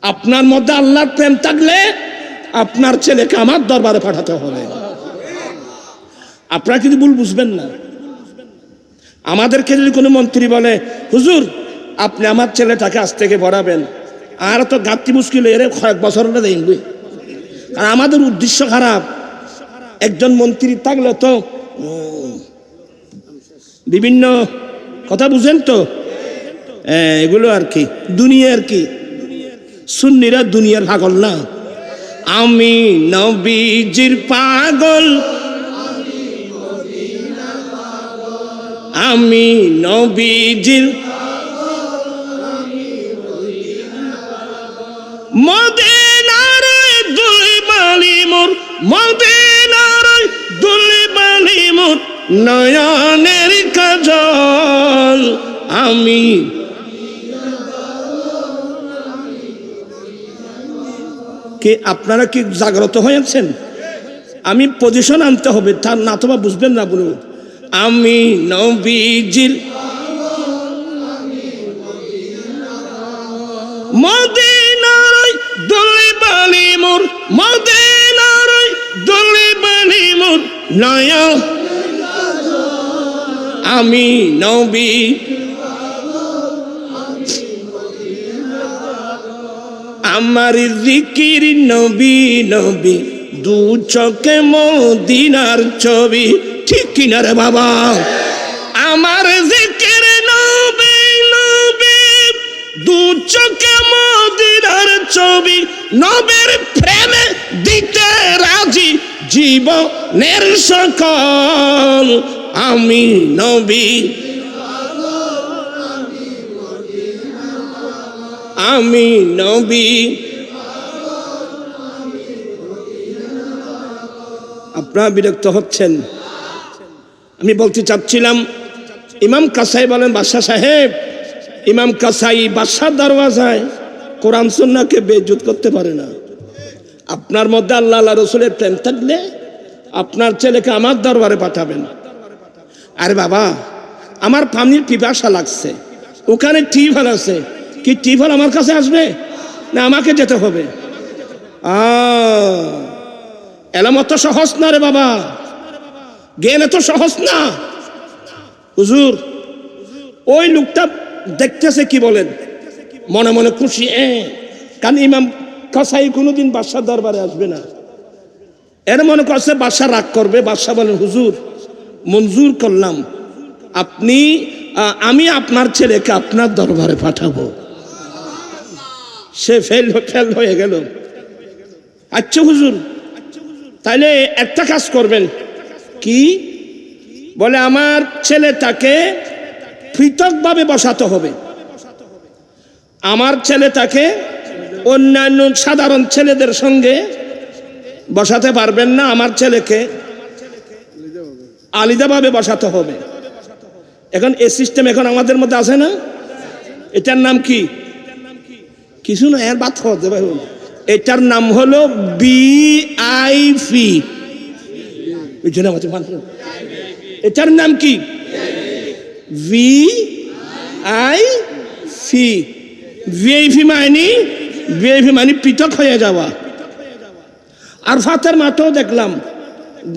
আপনার মধ্যে আল্লাহর প্রেম থাকলে আপনার ছেলেকে আমার দরবারে পাঠাতে হবে। আপনারা কিন্তু ভুল বুঝবেন না। আমাদেরকে যদি কোনো মন্ত্রী বলে, হুজুর আপনি আমার ছেলেটাকে আজ থেকে পড়াবেন, আর তো গাঁতি মুশকিল এর কয়েক বছর দেখবে, কারণ আমাদের উদ্দেশ্য খারাপ। একজন মন্ত্রী থাকলে তো বিভিন্ন কথা বুঝেন তো, এগুলো আর কি দুনিয়ার কি, সুন্নিরা দুনিয়ার পাগল না। আমি নবীজির পাগল, আমি নবীজির মদিনার দুলি বালি মোর, মদিনার দুলি বালি মোর নয়নের কাজল। আমি কি আপনারা কি জাগ্রত হয়েছেন? আমি পজিশন আনতে হবে, তার না তো বুঝবেন না। বলুন, আমি নবীজির মদিনার দুলি বালি মোর, মদিনার দুলি বালি মোর নয়ন, আমি নবী আমার জিকির নবী নবী, দু চোখে মদিনার ছবি। ঠিক কিনা রে বাবা? আমার জিকির নবী নবী, দু চোখে মদিনার ছবি, নবীর প্রেমে দিতে রাজি জীবনের সকল। আমি নবী, আমি নবী। আপনারা বিরক্ত হচ্ছেন? আমি বলতে চাচ্ছিলাম, ইমাম কাসাই বলেন, বাদশাহ সাহেব, ইমাম কাসাই বাদশার দরওয়াজায় কোরআন সুন্নাহকে বেইজ্জত করতে পারে না। আপনার মধ্যে আল্লাহ আল্লাহ রসুলের প্রেম থাকলে আপনার ছেলেকে আমার দরবারে পাঠাবেন। আরে বাবা, আমার পানির পিপাসা লাগছে, ওখানে টিউবওয়েল আছে, কি টিউবওয়েল আমার কাছে আসবে না আমাকে যেতে হবে? এলাম অত সহজ না রে বাবা, জ্ঞান এত সহজ না। হুজুর ওই লোকটা দেখতেছে, কি বলেন, মনে মনে খুশি, কারণ ইমাম কাসাই কোনোদিন বাদশার দরবারে আসবে না। এর মনে করছে বাদশা রাগ করবে। বাদশা বলেন, হুজুর মঞ্জুর করলাম, আপনি আমি আপনার ছেলেকে আপনার দরবারে পাঠাবো। সে ফেল হয়ে গেল। আচ্ছা হুজুর, তাইলে একটা কাজ করবেন। কি? বলে, আমার ছেলেটাকে পৃথকভাবে বসাতে হবে। আমার ছেলেটাকে অন্যান্য সাধারণ ছেলেদের সঙ্গে বসাতে পারবেন না, আমার ছেলেকে আলাদাভাবে বসাতে হবে। এখন এই সিস্টেম এখন আমাদের মধ্যে আছে না? এটার নাম কি? কিছু না, এর বাদ হতে পারে। এটার নাম হলো বিআইপি। এটার নাম কি? ভিআইপি। ভিআইপি মানে পৃথক হয়ে যাওয়া। আর ফাতের মাঠেও দেখলাম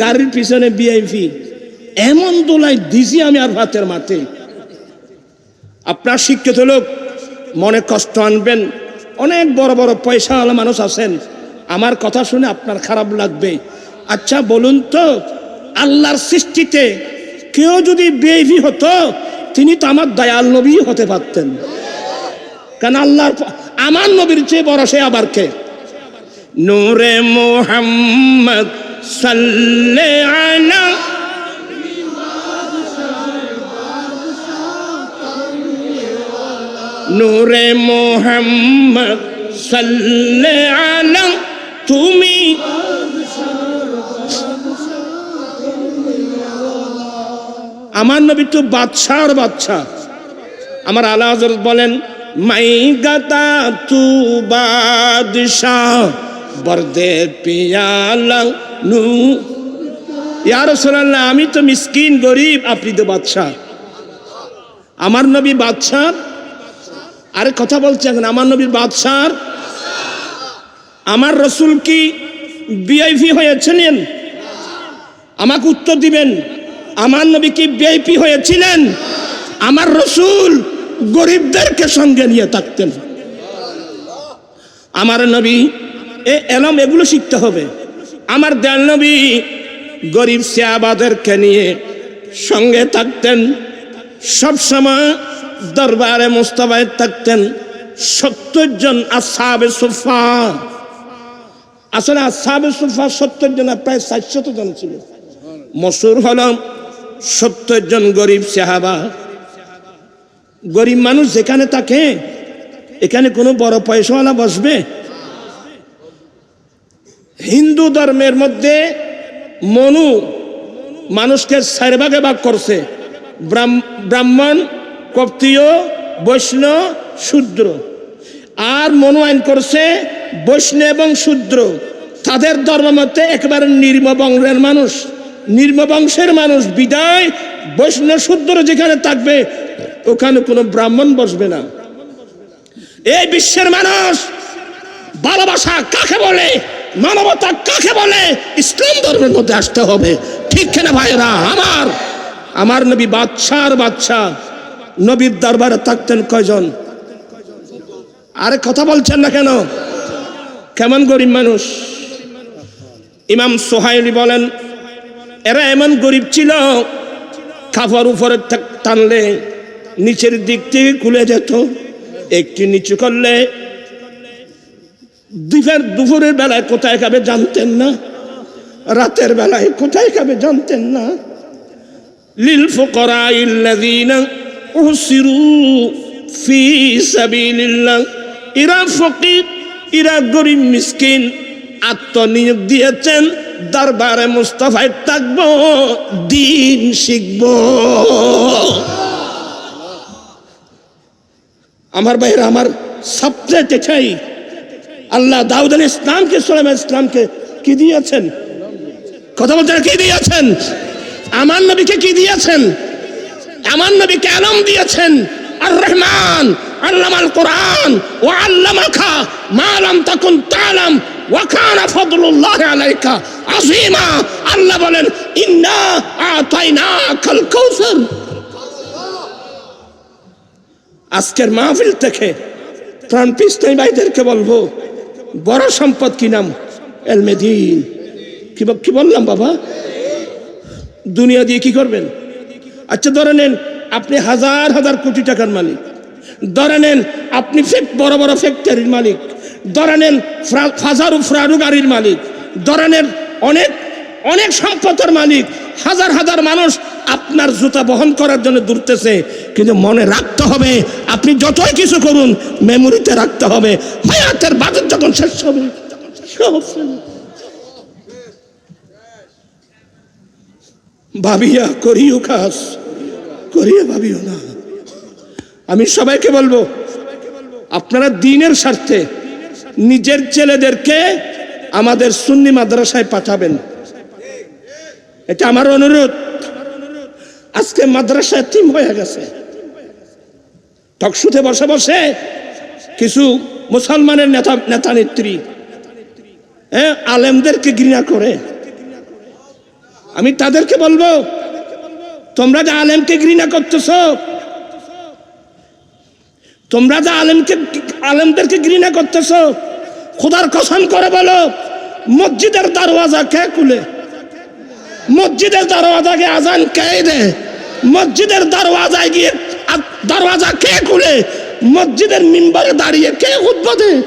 গাড়ির পিছনে ভিআইপি, এমন দোলাই দিছি আমি আর ফাতের মাঠে। আপনার শিক্ষিত লোক, মনে কষ্ট আনবেন। অনেক বড় বড় পয়সাওয়ালা মানুষ আছেন, আমার কথা শুনে আপনার খারাপ লাগবে। আচ্ছা বলুন তো, আল্লাহর সৃষ্টিতে কেউ যদি বেইফি হতো, তিনি তো আমার দয়াল নবী হতে পারতেন। কারণ আল্লাহর আমার নবীর চেয়ে বড় সে আবার কে? নূরে মুহাম্মদ সাল্লে আলা, নূরে মোহাম্মদ সাল্লাল্লাহু আলা তুমি আমার নবী তো বাদশার বাদশা। আমার আলা হযরত বলেন মাই গাতা তু বাদশাহ বরদে পিয়ালা নু। ইয়া রাসূলুল্লাহ আমি তো মিসকিন গরিব, আপনি তো বাদশা। আমার নবী বাদশার, আরে কথা বলছে এখন, আমার নবীর বাদশার। আমার রসুল কি ভিআইপি হয়েছিলেন? আমাকে উত্তর দিবেন, আমার নবী কি ভিআইপি হয়েছিলেন? আমার রসুল গরিবদেরকে সঙ্গে নিয়ে থাকতেন। আমার নবী এলম এগুলো শিখতে হবে। আমার দয়াল নবী গরিব সাহাবাদেরকে নিয়ে সঙ্গে থাকতেন, সবসময় দরবারে মুস্তাফায় থাকতেন। 70 জন আসহাবে সুফা, আসলে আসহাবে সুফা 70 জন, প্রায় 400 জন ছিল। মশহুর হল 70 জন গরিব সাহাবা। গরিব মানুষ যেখানে থাকে, এখানে কোনো বড় পয়সাওয়ালা বসবে? হিন্দু ধর্মের মধ্যে মনু মানুষকে 4 ভাগে ভাগ করছে, ব্রাহ্মণ, ক্ষত্রিয়, বৈষ্ণব, শূদ্র। আর মনু আইন করছে বৈষ্ণব এবং শূদ্র তাদের ধর্ম মতে একেবারে নির্মবংশের মানুষ, নির্মবংশের মানুষ বিদায় বৈষ্ণব শূদ্র যেখানে থাকবে ওখানে কোনো ব্রাহ্মণ বসবে না। এই বিশ্বের মানুষ ভালোবাসা কাকে বলে, মানবতা কাকে বলে, ইসলাম ধর্মের মধ্যে আসতে হবে। ঠিক কিনা ভাইরা আমার? আমার নবী বাদশার বাদশা। নবীর দরবারে থাকতেন কয়জন? আরে কথা বলছেন না কেন? কেমন গরিব মানুষ! ইমাম সোহাইলি বলেন এরা এমন গরিব ছিল, কাপড় উপরে টানলে নিচের দিক থেকে খুলে যেত, একটু নিচু করলে দুপুরের বেলায় কোথায় খাবে জানতেন না, রাতের বেলায় কোথায় খাবে জানতেন না। লিল ফুকারাইল্লাযীনা উহসিরু ফি সাবিলিল্লাহ, এরা ফকির, এরা গরিব মিসকিন, আত্মনিয়োগ দিয়েছেন দরবারে মুস্তাফায় থাকবো, দিন শিখবো। আমার ভাইরা আমার, সাবজেক্ট এটাই। আল্লাহ দাউদ আলাইহিস ইসলামকে, সুলাইমান ইসলামকে কি দিয়েছেন? কথা বলছেন, কি দিয়েছেন? আমার নবীকে কি দিয়েছেন? আমার নবীকে আলম দিয়েছেন। আর রহমান আল্লামাল কোরআন ওয়া আল্লামাকা মা লাম তাকুন তা'লাম ওয়া কানা ফাদলুল্লাহি আলাইকা আযীমা। আল্লাহ বলেন ইন্না আতাইনাকাল কাউসার। আজকের মাহফিল থেকে প্রাণ পিস্তাই ভাইদেরকে বলবো, বড় সম্পদ কি নাম? ইলমে দ্বীন। কি বললাম বাবা? দুনিয়া দিয়ে কি করবেন? আচ্ছা ধরে নেন আপনি হাজার হাজার কোটি টাকার মালিক, ধরে নেন আপনি বড় বড় ফ্যাক্টরির মালিক, ধরে নেন ফাজারু গাড়ির মালিক, ধরে নেন অনেক অনেক সম্পদের মালিক, হাজার হাজার মানুষ আপনার জুতা বহন করার জন্য দৌড়তেছে, কিন্তু মনে রাখতে হবে আপনি যতই কিছু করুন মেমোরিতে রাখতে হবে, হায়াতের বাজেট যখন শেষ হবে ভাবিয়া করিও কাজ, করিয়া ভাবিও না। আমি সবাইকে বলবো আপনারা দ্বীনের স্বার্থে নিজের ছেলেদেরকে আমাদের সুন্নি মাদ্রাসায় পাঠাবেন, এটা আমার অনুরোধ। আজকে মাদ্রাসা টিম হয়ে গেছে, টকশুতে বসে বসে কিছু মুসলমানের নেতা নেত্রী আলেমদেরকে ঘৃণা করে। আমি তাদেরকে বলবো তোমরা যে আলেমকে ঘৃণা করতেছ, তোমরা যে আলেমদেরকে ঘৃণা করতেছ, খোদার কসম করে বলো মসজিদের দরওয়াজা কে খুলে? মসজিদের দরওয়াজাকে আজান কে দেয়? মসজিদের দরওয়াজায় গিয়ে দরওয়াজা কে খুলে? মসজিদের মিম্বরে দাঁড়িয়ে কে খুতবা দেয়?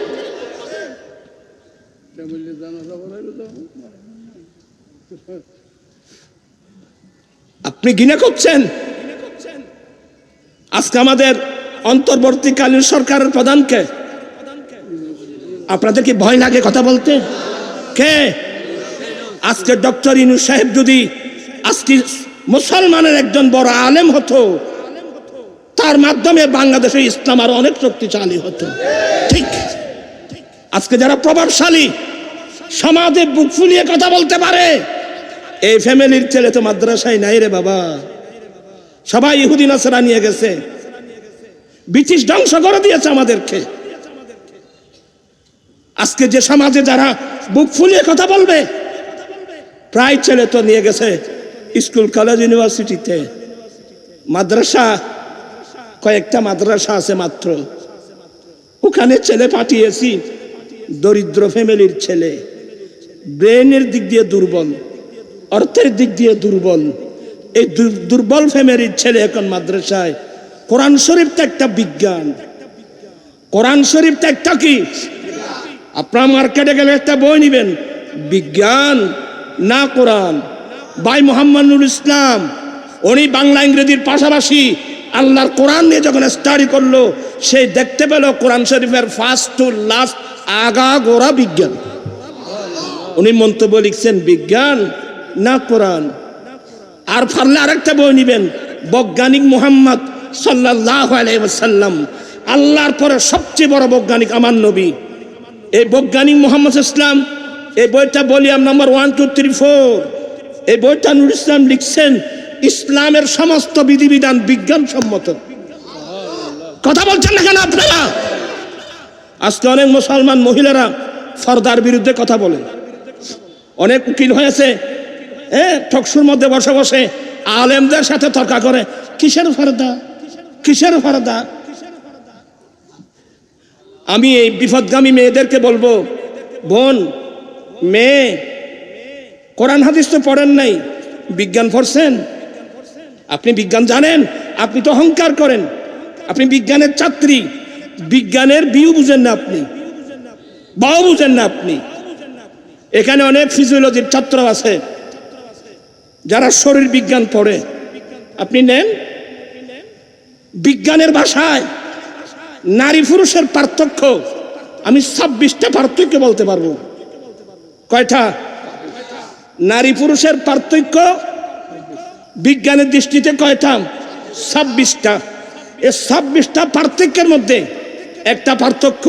আপনি ঘৃণা করছেন। আজকে আমাদের অন্তর্বর্তীকালীন সরকারের প্রধানকে? আপনাদের কি ভয় লাগে কথা বলতে? কে? আজকে ডক্টর ইউনূস সাহেব যদি আজকে মুসলমানের একজন বড় আলেম হতো, তার মাধ্যমে বাংলাদেশে ইসলাম আরো অনেক শক্তিশালী হতো। ঠিক আজকে যারা প্রভাবশালী, সমাজে বুক ফুলিয়ে কথা বলতে পারে, এই ফ্যামিলির ছেলে তো মাদ্রাসায় নাই রে বাবা। সবাই ইহুদি নাসারা নিয়ে গেছে, ব্রিটিশ ধ্বংস করে দিয়েছে আমাদেরকে। আজকে যে সমাজে যারা বুক ফুলিয়ে কথা বলবে, প্রায় ছেলে তো নিয়ে গেছে স্কুল, কলেজ, ইউনিভার্সিটিতে। মাদ্রাসা, কয়েকটা মাদ্রাসা আছে মাত্র, ওখানে ছেলে পাঠিয়েছি। দরিদ্র ফ্যামিলির ছেলে, ব্রেনের দিক দিয়ে দুর্বল, অর্থের দিক দিয়ে দুর্বল, এই দুর্বল ফ্যামিলির ছেলে এখন মাদ্রাসায়। কোরআন শরীফটা একটা বিজ্ঞান, কোরআন শরীফটা একটা কি? আপনার মার্কেটে গেলে একটা বই নিবেন, বিজ্ঞান না কোরআন। ভাই মোহাম্মদ নুরুল ইসলাম উনি বাংলা ইংরেজির পাশাপাশি আল্লাহর কোরআন নিয়ে যখন স্টাডি করলো, সে দেখতে পেল কোরআন শরীফের ফার্স্ট টু লাস্ট আগা গোড়া বিজ্ঞান। উনি মন্তব্য লিখছেন বিজ্ঞান না কোরআন। আর পারলে আরেকটা বই নিবেন, বৈজ্ঞানিক মুহাম্মদ সাল্লাল্লাহু আলাইহি ওয়াসাল্লাম, আল্লাহর পরে সবচেয়ে বড় বৈজ্ঞানিক আমার নবী। এই বৈজ্ঞানিক মুহাম্মদ ইসলাম, এই বইটা ভলিউম নাম্বার 1, 2, 3, 4। এই বইটা নুরুল ইসলাম লিখছেন, ইসলামের সমস্ত বিধিবিধান বিজ্ঞানসম্মত। কথা বলছেন না কেন আপনারা? আজকে অনেক মুসলমান মহিলারা ফরদার বিরুদ্ধে কথা বলে, অনেক উকিল হয়েছে, টকশুর মধ্যে বসে বসে আলেমদের সাথে তর্ক করে। কিসের ফরদা, কিসের ফরদা? আমি এই বিপদগামী মেয়েদেরকে বলবো, বোন, মেয়ে, কোরআন হাদিস তো পড়েন নাই, বিজ্ঞান পড়ছেন? আপনি বিজ্ঞান জানেন? আপনি তো অহংকার করেন, আপনি বিজ্ঞানের ছাত্রী, বিজ্ঞানের বিউ বুঝেন না, আপনি বাউ বুঝেন না আপনি। এখানে অনেক ফিজিওলজির ছাত্র আছে যারা শরীর বিজ্ঞান পড়ে, আপনি নেন। বিজ্ঞানের ভাষায় নারী পুরুষের পার্থক্য আমি 26টা পার্থক্য বলতে পারবো। কয়টা? নারী পুরুষের পার্থক্য বিজ্ঞানের দৃষ্টিতে কয়টা? 26টা। এই 26টা পার্থক্যের মধ্যে একটা পার্থক্য,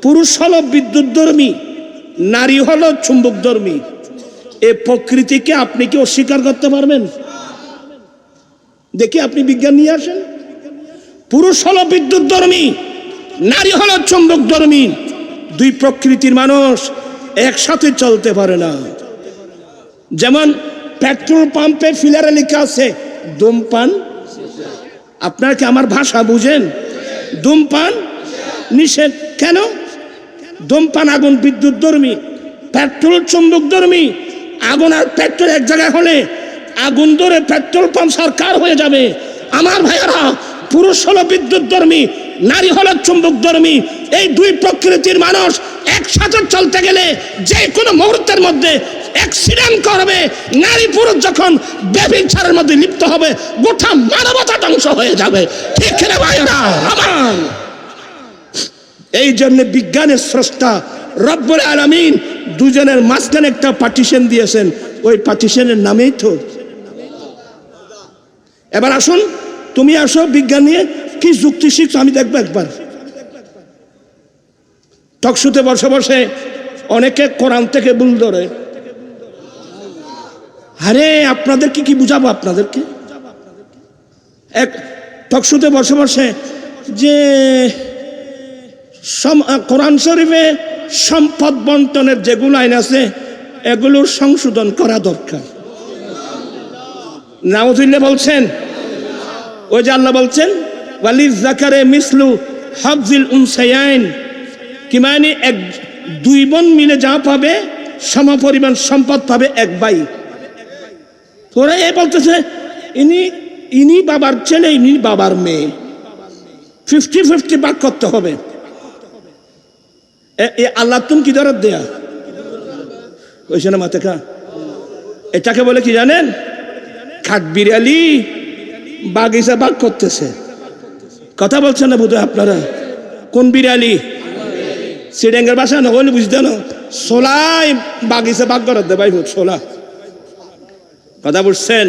পুরুষ হলো বিদ্যুৎধর্মী, নারী হলো চুম্বকধর্মী। এই প্রকৃতিকে আপনি কি অস্বীকার করতে পারবেন? দেখি আপনি বিজ্ঞান নিয়ে আসেন। পুরুষ হলো বিদ্যুৎধর্মী, নারী হলো চুম্বকধর্মী। দুই প্রকৃতির মানুষ একসাথে চলতে পারে না। যেমন পেট্রোল পাম্পে ফিলারে লেখা আছে ধূমপান। আপনারা কি আমার ভাষা বুঝেন? ধূমপান নিষেধ। কেন? ধূমপান আগুন বিদ্যুৎধর্মী, পেট্রোল চুম্বকধর্মী। আগুন আর পেট্রোল এক জায়গায় হলে আগুন ধরে পেট্রোল পাম্প সরকার হয়ে যাবে। আমার ভাইয়েরা, পুরুষ হলো বিদ্যুৎধর্মী, নারী হলো চুম্বকধর্মী। এই দুই প্রকৃতির মানুষ একসাথে চলতে গেলে যে কোনো মুহূর্তের মধ্যে অ্যাক্সিডেন্ট করবে। নারী পুরুষ যখন ব্যভিচারের মধ্যে লিপ্ত হবে, গোটা মানবতা ধ্বংস হয়ে যাবে। ঠিক না ভাইয়েরা আমার? এই জন্য বিজ্ঞানের স্রষ্টা রব্বুল আলামিন দুজনের মাঝখানে একটা পার্টিশন দিয়েছেন, ওই পার্টিশনের নামেই তো। এবার আসুন, তুমি আসো বিজ্ঞান নিয়ে কি যুক্তি শিখছো আমি দেখবো একবার। টকশুতে বসে বসে অনেকে কোরআন থেকে ভুল ধরে। আরে আপনাদেরকে কি বুঝাবো? আপনাদেরকে এক টকশুতে বসে বসে যে কোরআন শরীফে সম্পদ বন্টনের যেগুলো আইন আছে এগুলোর সংশোধন করা দরকার। নাউযুবিল্লাহ বলছেন। ওই যে আল্লাহ বলছেন ওয়ালিজ যাকারে মিসলু হাফজিল উনসায়াইন, কি মানে দুই বোন মিলে যা পাবে সমপরিমাণ সম্পদ পাবে এক ভাই। তোরা এ বলতেছে ইনি বাবার ছেলে, ইনি বাবার মেয়ে, 50-50 ভাগ করতে হবে। আল্লাহ তুমি কি দরদ দেয়া হয়েছে না মাথা খা? এটাকে বলে কি জানেন? খাট বিড়ালি বাগিচা ভাগ করতেছে। কথা বলছেন না বোধহয় আপনারা? কোন বিড়ালি? সিডেঙ্গের বাসা না হলে বুঝতে না, সোলাই বাগিচা বাগ করার দে ভাই সোলা। কথা বুঝছেন?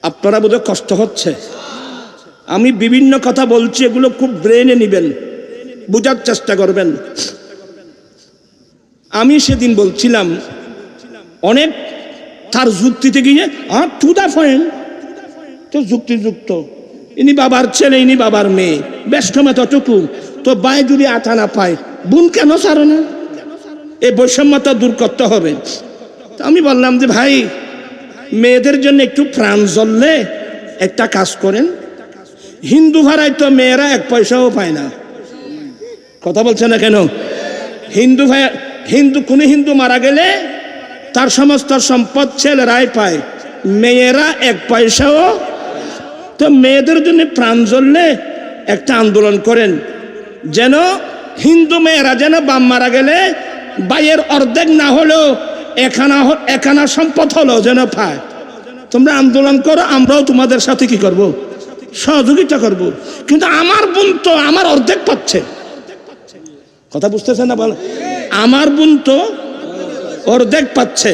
আপনারা বোধহয় কষ্ট হচ্ছে। আমি বিভিন্ন কথা বলছি, এগুলো খুব ব্রেনে নিবেন, বুঝার চেষ্টা করবেন। আমি সেদিন বলছিলাম অনেক তার যুক্তিতে গিয়ে টু দা পয়েন্ট, তো যুক্তিযুক্ত, ইনি বাবার ছেলে, ইনি বাবার মেয়ে, বেষ্টমে ততটুকু, তো ভাই যদি আটা না পায় বোন কেন ছাড়ে না? এই বৈষম্যতা দূর করতে হবে। তো আমি বললাম যে ভাই, মেয়েদের জন্য একটু প্রাণ জ্বললে একটা কাজ করেন, হিন্দু ভাড়ায় তো মেয়েরা 1 পয়সাও পায় না। কথা বলছে না কেন? কোন হিন্দু মারা গেলে তার সমস্ত সম্পদ ছেলেরাই পায়, মেয়েরা 1 পয়সাও। তো মেয়েদের জন্য প্রাণ জ্বললে একটা আন্দোলন করেন, যেন হিন্দু মেয়েরা যেন বাম মারা গেলে বাইয়ের অর্ধেক না হলেও এখানা সম্পদ হলো যেন পায়। তোমরা আন্দোলন করো, আমরাও তোমাদের সাথে কি করব? সহযোগিতা করব। কিন্তু আমার বোন তো আমার অর্ধেক পাচ্ছে। কথা বুঝতেছে না? বলো, আমার বোন তো অর্ধেক পাচ্ছে।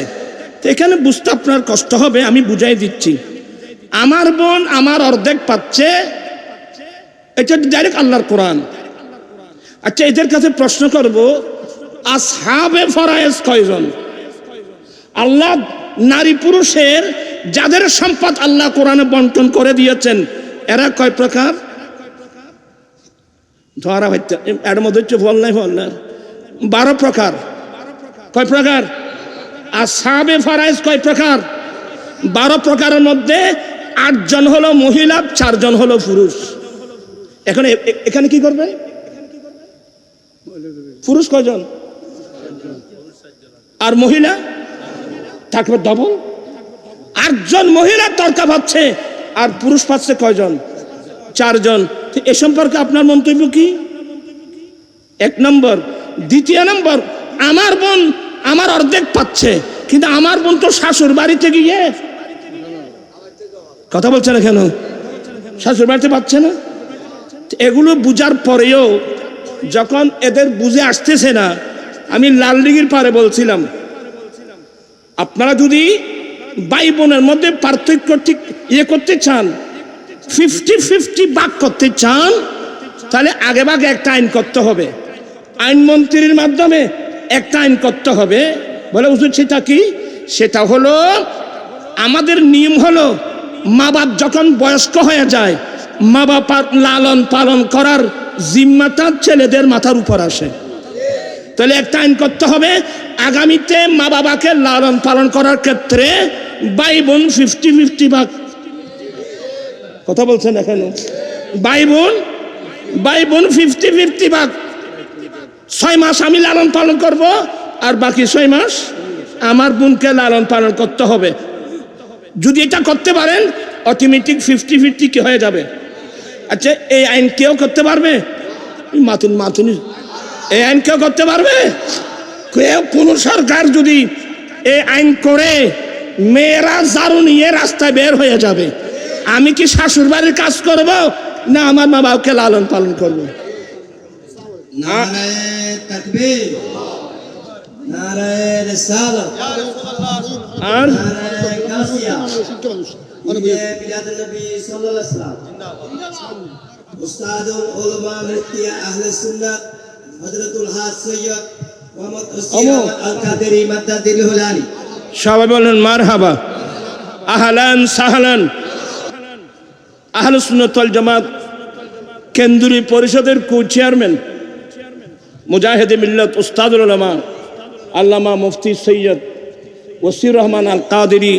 তো এখানে বুঝতে আপনার কষ্ট হবে, আমি বুঝাই দিচ্ছি। আমার বোন আমার অর্ধেক পাচ্ছে, এটা ডাইরেক্ট আল্লাহর কোরআন। আচ্ছা, এদের কাছে প্রশ্ন করব, আসহাবে ফরায়েজ কয়জন? আল্লাহ নারী পুরুষের যাদের সম্পদ আল্লাহ কোরআনে বন্টন করে দিয়েছেন, এরা কয় প্রকার? ধরা হইতে এর মধ্যে হচ্ছে ফল নাই, 12 প্রকার। কয় প্রকার? আসহাবে ফরায়েজ কয় প্রকার? 12 প্রকারের মধ্যে 8 জন হলো মহিলা, 4 জন হলো পুরুষ। এখানে কি করবে? পুরুষ কয়জন আর মহিলা থাকবে ডবল। 8 জন মহিলা তরকা পাচ্ছে আর পুরুষ পাচ্ছে কয়জন? 4 জন। এ সম্পর্কে আপনার মন্তব্য কি? 1 নম্বর। দ্বিতীয় নম্বর, আমার বোন আমার অর্ধেক পাচ্ছে, কিন্তু আমার বোন তো শাশুর বাড়িতে গিয়ে, কথা বলছে না কেন? শাশুর বাড়িতে পাচ্ছে না। এগুলো বুঝার পরেও যখন এদের বুঝে আসতেছে না, আমি লালদিঘির পারে বলছিলাম, আপনারা যদি ভাই বোনের মধ্যে পার্থক্য ঠিক করতে চান, 50-50 ভাগ করতে চান, তাহলে আগে ভাগে একটা আইন করতে হবে, আইনমন্ত্রীর মাধ্যমে একটা আইন করতে হবে। বলে উচিত সেটা কি? সেটা হলো, আমাদের নিয়ম হলো মা বাপ যখন বয়স্ক হয়ে যায়, মা বাপ লালন পালন করার জিম্মাটা ছেলেদের মাথার উপর আসে। তাহলে একটা আইন করতে হবে, আগামীতে মা বাবাকে লালন পালন করার ক্ষেত্রে ভাই বোন 50-50 ভাগ। কথা বলছেন এখানে? ভাই বোন 50-50 ভাগ। 6 মাস আমি লালন পালন করব, আর বাকি 6 মাস আমার বোনকে লালন পালন করতে হবে। যদি এটা করতে পারেন, অটোমেটিক 50-50 কি হয়ে যাবে। আচ্ছা, এই আইন কেউ করতে পারবে? এই আইন কেউ করতে পারবে? কোন সরকার যদি এই আইন করে, মেয়েরা ঝাড়ু নিয়ে রাস্তায় বের হয়ে যাবে, আমি কি শাশুর বাড়ির কাজ করব না আমার মা বাবাকে লালন পালন করব? নারায়ে তাকবীর, নারায়ে রিসালাত, আর নারায়ে গাসিয়া, মিলাদুন নবী সাল্লাল্লাহু আলাইহি ওয়াসাল্লাম। উস্তাদুল উলামা মুফতি আহলে সুন্নাত হযরতুল হাজ সৈয়দ মুহাম্মদ উসমান আল কাদেরী মাদ্দাদিল হুলানি, সবাই বলেন মারহাবা, আহলান সাহলান। আহলে সুন্নাত ওয়াল জামাত কেন্দ্রীয় পরিষদের চেয়ারম্যান মুজাহিদে মিল্লাত উস্তাদুল উলামা আল্লামা মুফতি সৈয়দ ওসির রহমান আল কাদেরী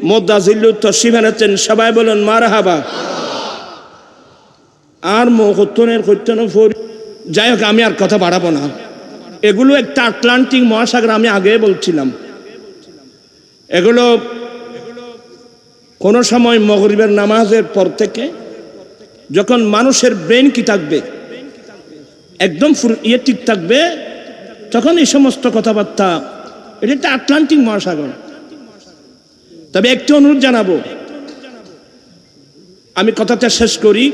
মোদ্দাজিল্লুত তশরিফ এনেছেন। সবাই বলেন মারহাবা। আর মহত্তনের যাই হোক, আমি আর কথা বাড়াবো না। এগুলো একটা আটলান্টিক মহাসাগর, আমি আগে বলছিলাম। এগুলো কোনো সময় মাগরিবের নামাজের পর থেকে যখন মানুষের ব্রেন কি থাকবে, একদম ঠিক থাকবে, তখন এই সমস্ত কথাবার্তা, এটা একটা আটলান্টিক মহাসাগর। তবে একটু অনুরোধ জানাবো, আমি কথাটা শেষ করি।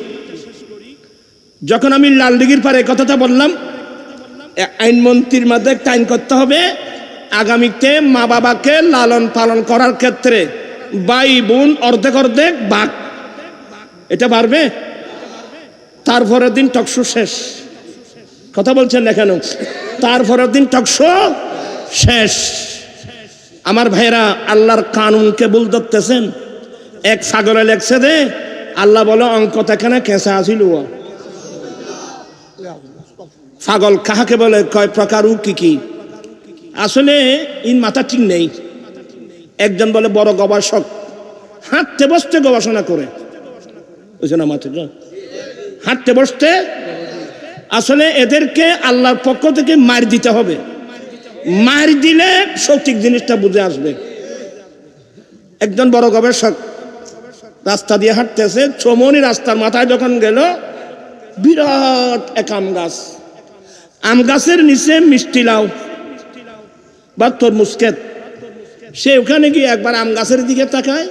যখন আমি লালদিঘির পারে কথাটা বললাম, আইনমন্ত্রীর মধ্যে একটা আইন করতে হবে, আগামীতে মা বাবাকে লালন পালন করার ক্ষেত্রে ভাই বোন অর্ধেক অর্ধেক ভাগ, এটা পারবে? তারপরের দিন টকশো শেষ। কথা বলছেন না কেন? তারপরের দিন টকশো শেষ। আমার ভাইরা, আল্লাহর কানুনকে ভুল ধরতেছেন। এক সাগরে লেখছে দে, আল্লাহ বলে অঙ্কটা এখানে কেঁচা আসিল। পাগল কাহাকে বলে, কয় প্রকার, ও কি কি? আসলে ইন মাথা ঠিক নেই। একজন বলে বড় গবেষক, হাঁটতে বসতে গবেষণা করে, বুঝছে না? মাথা হাঁটতে বসতে। আসলে এদেরকে আল্লাহর পক্ষ থেকে মার দিতে হবে, মার দিলে সঠিক জিনিসটা বুঝে আসবে। একজন বড় গবেষক রাস্তা দিয়ে হাঁটতেছে, চমনি রাস্তার মাথায় যখন গেল, বিরাট এক আম গাছ, আম গাছের নিচে মিষ্টি লাউ বা তরমুজ ক্ষেত। সে ওখানে গিয়ে একবার আম গাছের দিকে তাকায়,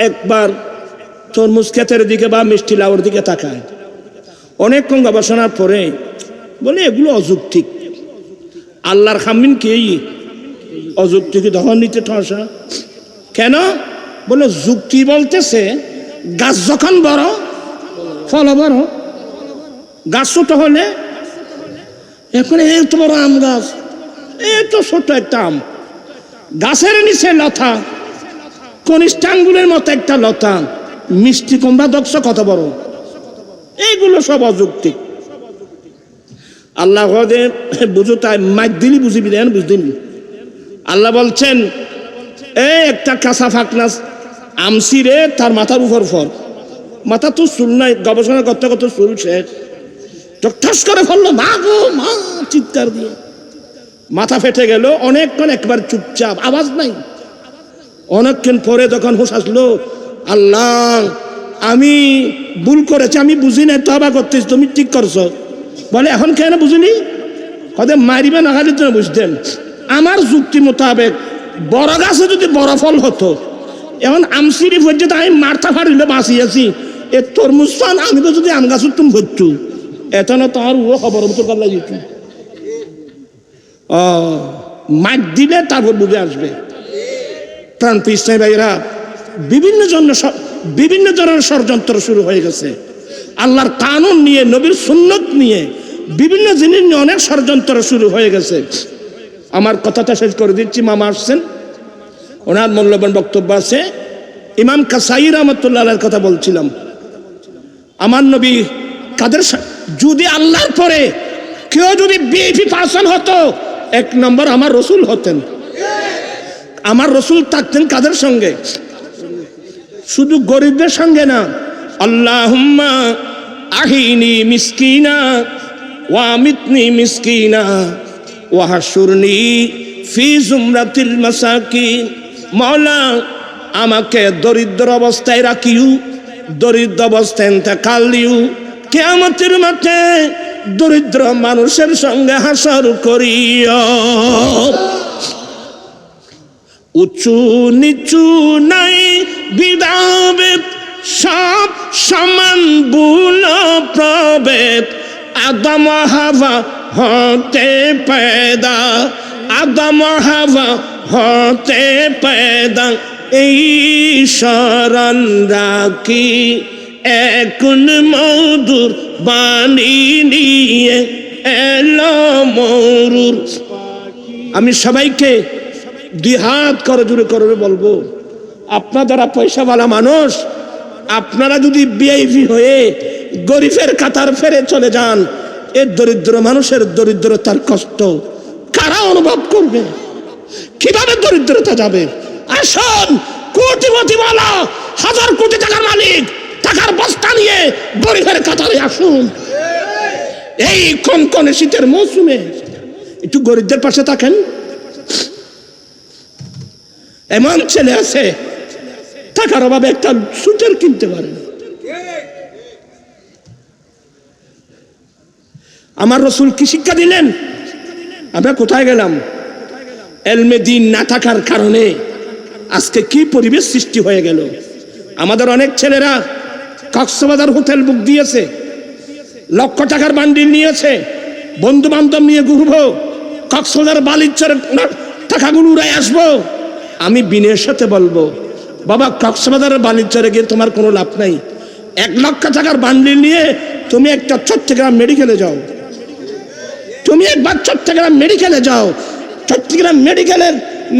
একবার তরমুজ ক্ষেতের দিকে বা মিষ্টি লাউর দিকে তাকায়। অনেকক্ষণ গবেষণার পরে বলে এগুলো অযৌক্তিক। আল্লাহর খামিন কি অযৌক্তিক? তখন নিতে ঠসা কেন? বলে যুক্তি বলতেছে গাছ যখন বড় ফল বড়, গাছ ছোট হলে, এখন এত বড় আম গাছ, এত ছোট একটা আম, গাছের নিচে লতা, কনিষ্ঠ আঙ্গুলের মতো একটা লতা, মিষ্টি কুমড়া দেখছ কত বড়। এইগুলো সব অযৌক্তিক। আল্লাহ বুঝো, তাই মাইক দিলি বুঝিবি, দেন বুঝদিন। আল্লাহ বলছেন, একটা কাঁচা ফাঁকনা আমসি রে, তার মাথার উপর ফল, মাথা তো চুল নাই, গবেষণা করতে করতে চুল শেষ, ঠাস করে ফেললো, মা গো মা, চিৎকার দিয়ে মাথা ফেটে গেল। অনেকক্ষণ একবার চুপচাপ, আওয়াজ নাই। অনেকক্ষণ পরে যখন হুঁশ আসলো, আল্লাহ আমি ভুল করেছি, আমি বুঝি না, তওবা করতেছি, তুমি ঠিক করছো। বলে এখন কেন বুঝিনি? কদে মারিবে না, খালি তুমি বুঝতেন। আমার যুক্তি মোতাবেক বড় গাছে যদি বড় ফল হতো, এখন আমসিরি পর্যন্ত আমি মারতা ফাড়িলে বাঁচিয়েছি, এ তরমুজ পান আমি তো যদি আম গাছ তুমি ভরতু, এত না তোমার ও খবর মতো পাল্লা যেত। মার দিলে তারপর বুঝে আসবে। প্রাণ পিছনে ভাইরা, বিভিন্ন ধরনের ষড়যন্ত্র শুরু হয়ে গেছে। আল্লাহর কানুন নিয়ে, নবীর সুন্নত নিয়ে, বিভিন্ন জিনিস নিয়ে অনেক ষড়যন্ত্র শুরু হয়ে গেছে। আমার কথাটা শেষ করে দিচ্ছি। মামা আসছেন, ওনার মূল্যবান বক্তব্য আছে। ইমাম কাসাই রহমতুল্লাহর কথা বলছিলাম। আমার নবী কাদের, যদি আল্লাহর পরে কেউ যদি বিএপি পার্সন হতো, এক নম্বর আমার রসুল হতেন। আমার রসুল থাকতেন কাদের সঙ্গে? শুধু গরিবদের সঙ্গে না। আল্লাহুম্মা আহিনি মিসকিনা ওয়া আমিতনি মিসকিনা ওয়া হাশুরনি ফি জুমরাতিল মাসাকিন। মওলা, আমাকে দরিদ্র অবস্থায় রাখিও, দরিদ্র অবস্থায় ইন্তেকাল দিও, কিয়ামতের মাঠে দরিদ্র মানুষের সঙ্গে হাসর করিও। উঁচু নিচু নাই বিদাবেদ, সব সমান ভুল প্রভেদ। আদম হাওয়া হতে পয়দা, আদম হাওয়া হতে পয়দা। এই শরণ রাখি এখন মধুর বাণী নিয়ে এলো মরুর। আমি সবাইকে দুই হাত করে জুড়ে করে বলবো, আপনারা যারা পয়সাওয়ালা মানুষ, আপনারা যদি ভিআইপি হয়ে গরিবের কাতার ফেরে চলে যান, এই দরিদ্র মানুষের দরিদ্রতার কষ্ট কারা অনুভব করবে? কিভাবে দরিদ্রতা যাবে? আসুন, কোটিপতিওয়ালা, হাজার কোটি টাকার মালিক, টাকার বস্তা নিয়ে গরিবের কাতারে আসুন। এই কনকনে শীতের মৌসুমে একটু গরিবদের পাশে থাকেন। এমন ছেলে আছে টাকার অভাবে একটা সুইটার কিনতে পারে। আমার রসুল কি শিক্ষা দিলেন? আমরা কোথায় গেলাম? এলমে দ্বীন না থাকার কারণে আজকে কি পরিবেশ সৃষ্টি হয়ে গেল। আমাদের অনেক ছেলেরা কক্সবাজার হোটেল বুক দিয়েছে, লক্ষ টাকার বান্ডিল নিয়েছে, বন্ধু বান্ধব নিয়ে ঘুরবো, কক্সবাজার বালিচর টাকাগুলো উড়াই আসবো। আমি বিনয়ের সাথে বলবো, বাবা কক্সবাজারের বালিচরে গিয়ে তোমার কোনো লাভ নাই। 1 লক্ষ টাকার বান্ডিল নিয়ে তুমি একটা চট্টগ্রাম মেডিকেলে যাও, তুমি একবার চট্টগ্রাম মেডিকেলে যাও। চট্টগ্রাম মেডিকেলের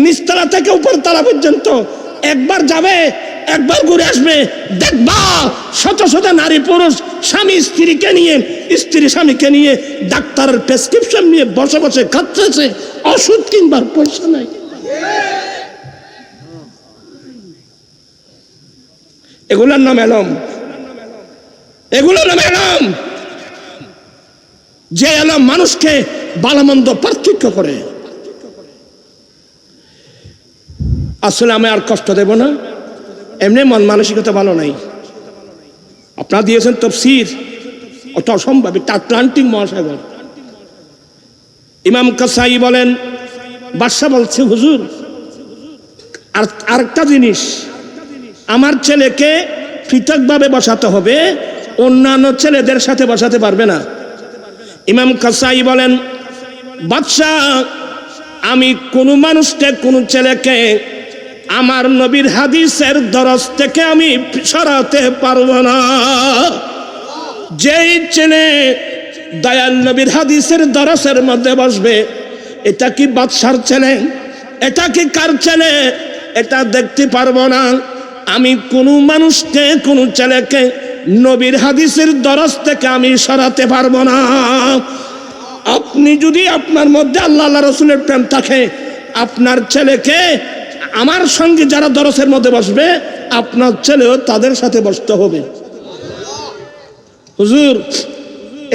নিচতলা থেকে উপরতলা পর্যন্ত একবার যাবে, একবার ঘুরে আসবে, দেখবা শত শত নারী পুরুষ স্বামী স্ত্রীকে নিয়ে, স্ত্রী স্বামীকে নিয়ে ডাক্তারের প্রেসক্রিপশন নিয়ে বসে বসে খাচ্ছে, ওষুধ কিনবার পয়সা নাই। এগুলোর নাম এলম, এগুলোর নাম এলম, যে এলম মানুষকে ভালো-মন্দ পার্থক্য করে। আসলে আমি আর কষ্ট দেব না, এমনি মন মানসিকতা ভালো নাই। আপনারা দিয়েছেন তাফসীর, ওটা অসম্ভব, এটা আটলান্টিক মহাসাগর। ইমাম কাসাই বলেন, বাদশা বলছে হুজুর আরেকটা জিনিস, আমার ছেলেকে পৃথকভাবে বসাতে হবে, অন্যান্য ছেলেদের সাথে বসাতে পারবে না। ইমাম কাসাই বলেন, বাদশা আমি কোনো মানুষকে, কোনো ছেলেকে আমার নবীর হাদিসের দরজ থেকে আমি সরাতে পারবো না। যেই ছেলে দয়াল নবীর হাদিসের দরজের মধ্যে বসবে, এটা কি বাদশার ছেলে, এটা কি কার ছেলে, এটা দেখতে পারবো না। আমি কোনো মানুষকে, কোনো ছেলেকে নবীর হাদিসের দরজ থেকে আমি সরাতে পারবো না। আপনি যদি আপনার মধ্যে আল্লাহ রাসূলের প্রেম থাকে, আপনার ছেলেকে আমার সঙ্গে যারা দরজের মধ্যে বসবে, আপনার ছেলেও তাদের সাথে বসতে হবে। হুজুর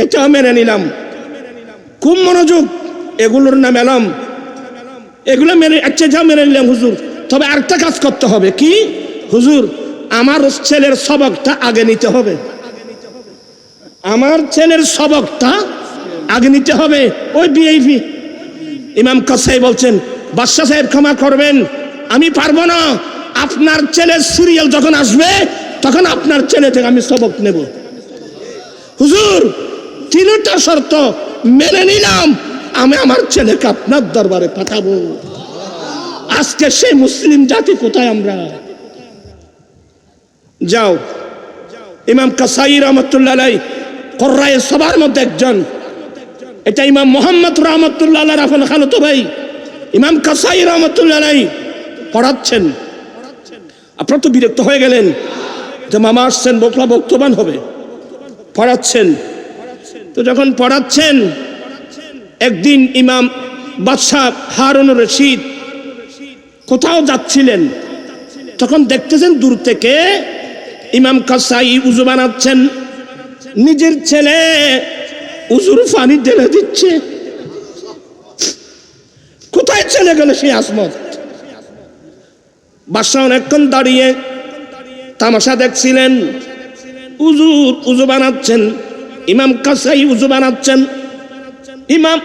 এটা মেনে নিলাম, খুব মনোযোগ, এগুলোর নাম এলম, এগুলো মেনে, আচ্ছা যা মেনে নিলাম হুজুর, তবে আরেকটা কাজ করতে হবে। কি হুজুর? আমার ছেলের সবকটা আগে নিতে হবে, আমার ছেলের সবকটা আগে নিতে হবে। ওই বিআইপি ইমাম কাসাই বলছেন, বাদশা সাহেব ক্ষমা করবেন, আমি পারবো না। আপনার ছেলের সিরিয়াল যখন আসবে, তখন আপনার ছেলে থেকে আমি সবক নেব। হুজুর 3টা শর্ত মেনে নিলাম, আমি আমার ছেলেকে আপনার দরবারে পাঠাবো। আজকে সেই মুসলিম জাতি কোথায় আমরা? যাও, ইমাম কাসাই রহমতুল্লাহ আলাইহি কুররায়ে সবার মধ্যে একজন, এটা ইমাম মুহাম্মদ রহমতুল্লাহ আলাইহি রাফাল খালতো ভাই ইমাম কাসাই রহমতুল্লাহ আলাইহি পড়াচ্ছেন। আপনারা তো বিরক্ত হয়ে গেলেন যে মামা আসছেন, বকলা বক্তব্য হবে, পড়াচ্ছেন। তো যখন পড়াচ্ছেন, একদিন ইমাম বাদশাহ হারুনুর রশিদ কোথাও যাচ্ছিলেন, তখন দেখতেছেন দূর থেকে ইমাম কাসাই উযু বানাচ্ছেন, নিজের ছেলে উযুর পানি ঢেলে দিচ্ছে। কোথায় চলে গেল সেই আসমত? বাদশাহ অনেকক্ষণ দাঁড়িয়ে তামাশা দেখছিলেন। উযু বানাচ্ছেন, ইমাম কাসাই উযু বানাচ্ছেন, ইমাম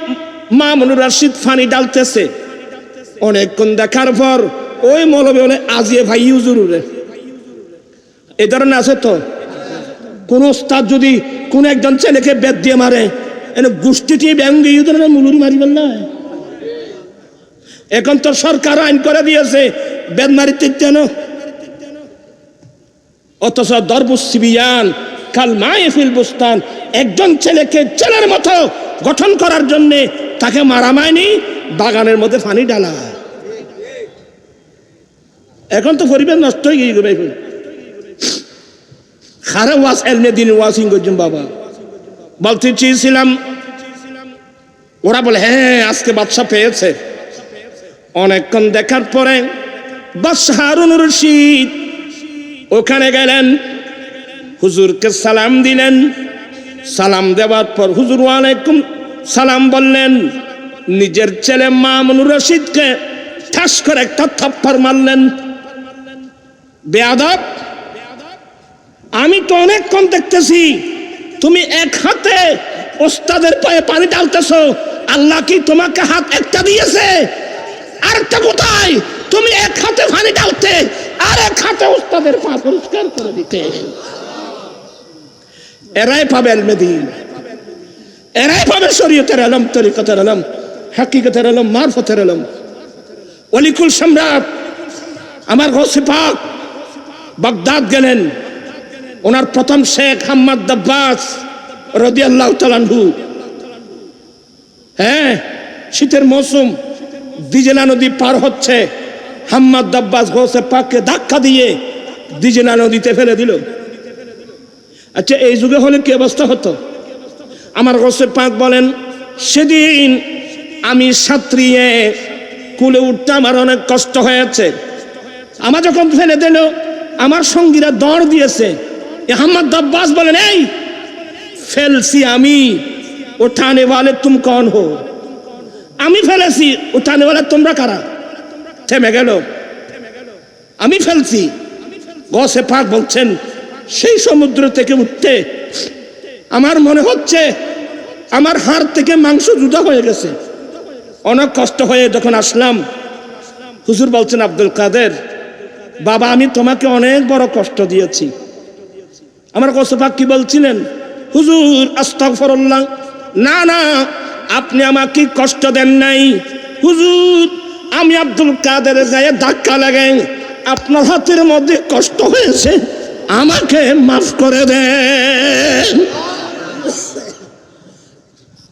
মামুনুর রশিদ পানি ডালতেছে। অনেকক্ষণ দেখার পর ওই মৌলবী বলে, আজিয়ে ভাই হুজুর রে, এই ধরনের আছে তো। কোন ওস্তাদ যদি কোন একজন ছেলেকে বেদ দিয়ে মারে, এনে গোষ্ঠীটি ব্যঙ্গে মুলুরি মারিবেন না। এখন তো সরকার আইন করে দিয়েছে বেদ মারিতে কেন, অথচ দরবুসিবিয়ান কাল মাইফিল বুস্তান, একজন ছেলেকে ছেলের মতো গঠন করার জন্য তাকে মারা মায়নি, বাগানের মধ্যে পানি ডালা। এখন তো পরিবেশ নষ্ট হয়ে গিয়ে ভাই, খারাপ ওয়াজ এলমে দিন ওয়াজিং করছেন। বাবা বলতে চেয়েছিলাম, ওরা বলে হ্যাঁ আজকে বাদশা পেয়েছে। অনেকক্ষণ দেখার পরে বাদশাহ হারুনুর রশিদ ওখানে গেলেন, হুজুরকে সালাম দিলেন। সালাম দেওয়ার পর হুজুর ওয়ালাইকুম সালাম বললেন, নিজের ছেলে মামুনুর রশিদকে ঠাস করে একটা থাপ্পড় মারলেন। বেয়াদব, আমি তো অনেকক্ষণ দেখতেছি তুমি এক হাতে ওস্তাদের পায়ে পানি ঢালতেছো, আল্লাহ কি তোমাকে হাত একটা দিয়েছে? আরেকটা কোথায়? তুমি এক হাতে পানি ঢালতে, আর এক হাতে ওস্তাদের পা পরিষ্কার করে দিতে। এরাই পাবে এলমে দ্বীন। এরাই পাবে শরীয়তের আলম, তরিকতের আলম, হাকিকতের আলম, মারফতের আলম। অলিকুল সম্রাট আমার গৌসে পাক বাগদাদ গেলেন, ওনার প্রথম শেখ হাম্মাদ দাব্বাস রাদিয়াল্লাহু তাআলা আনহু। হ্যাঁ, শীতের মৌসুম, দিজলা নদী পার হচ্ছে, হাম্মাদ দাব্বাস গৌসে পাককে ধাক্কা দিয়ে দিজলা নদীতে ফেলে দিল। আচ্ছা, এই যুগে হলে কি অবস্থা হতো? আমার গৌসে পাক বলেন, সেদিন আমি সাঁতরিয়ে কুলে উঠতে আমার অনেক কষ্ট হয়েছে। আমার যখন ফেলে দিল, আমার সঙ্গীরা দৌড় দিয়েছে। হাম্মাদ দাব্বাস বলেন, এই ফেলছি আমি, উঠানে ওয়ালে তুম কন হো? আমি ফেলেছি, উঠানে ওয়ালে তোমরা কারা? থেমে গেল, আমি ফেলছি। গৌসে পাক বলছেন, সেই সমুদ্র থেকে উঠতে আমার মনে হচ্ছে আমার হাড় থেকে মাংস জুদা হয়ে গেছে। অনেক কষ্ট হয়ে যখন আসলাম, হুজুর বলছেন, আব্দুল কাদের বাবা, আমি তোমাকে অনেক বড় কষ্ট দিয়েছি। আমার গৌসে পাক কি বলছিলেন? হুজুর আস্তাগফিরুল্লাহ, না না, আপনি আমাকে কষ্ট দেন নাই হুজুর, আমি আব্দুল কাদের গায়ে ধাক্কা লাগাই আপনার হাতের মধ্যে কষ্ট হয়েছে, আমাকে মাফ করে দেন।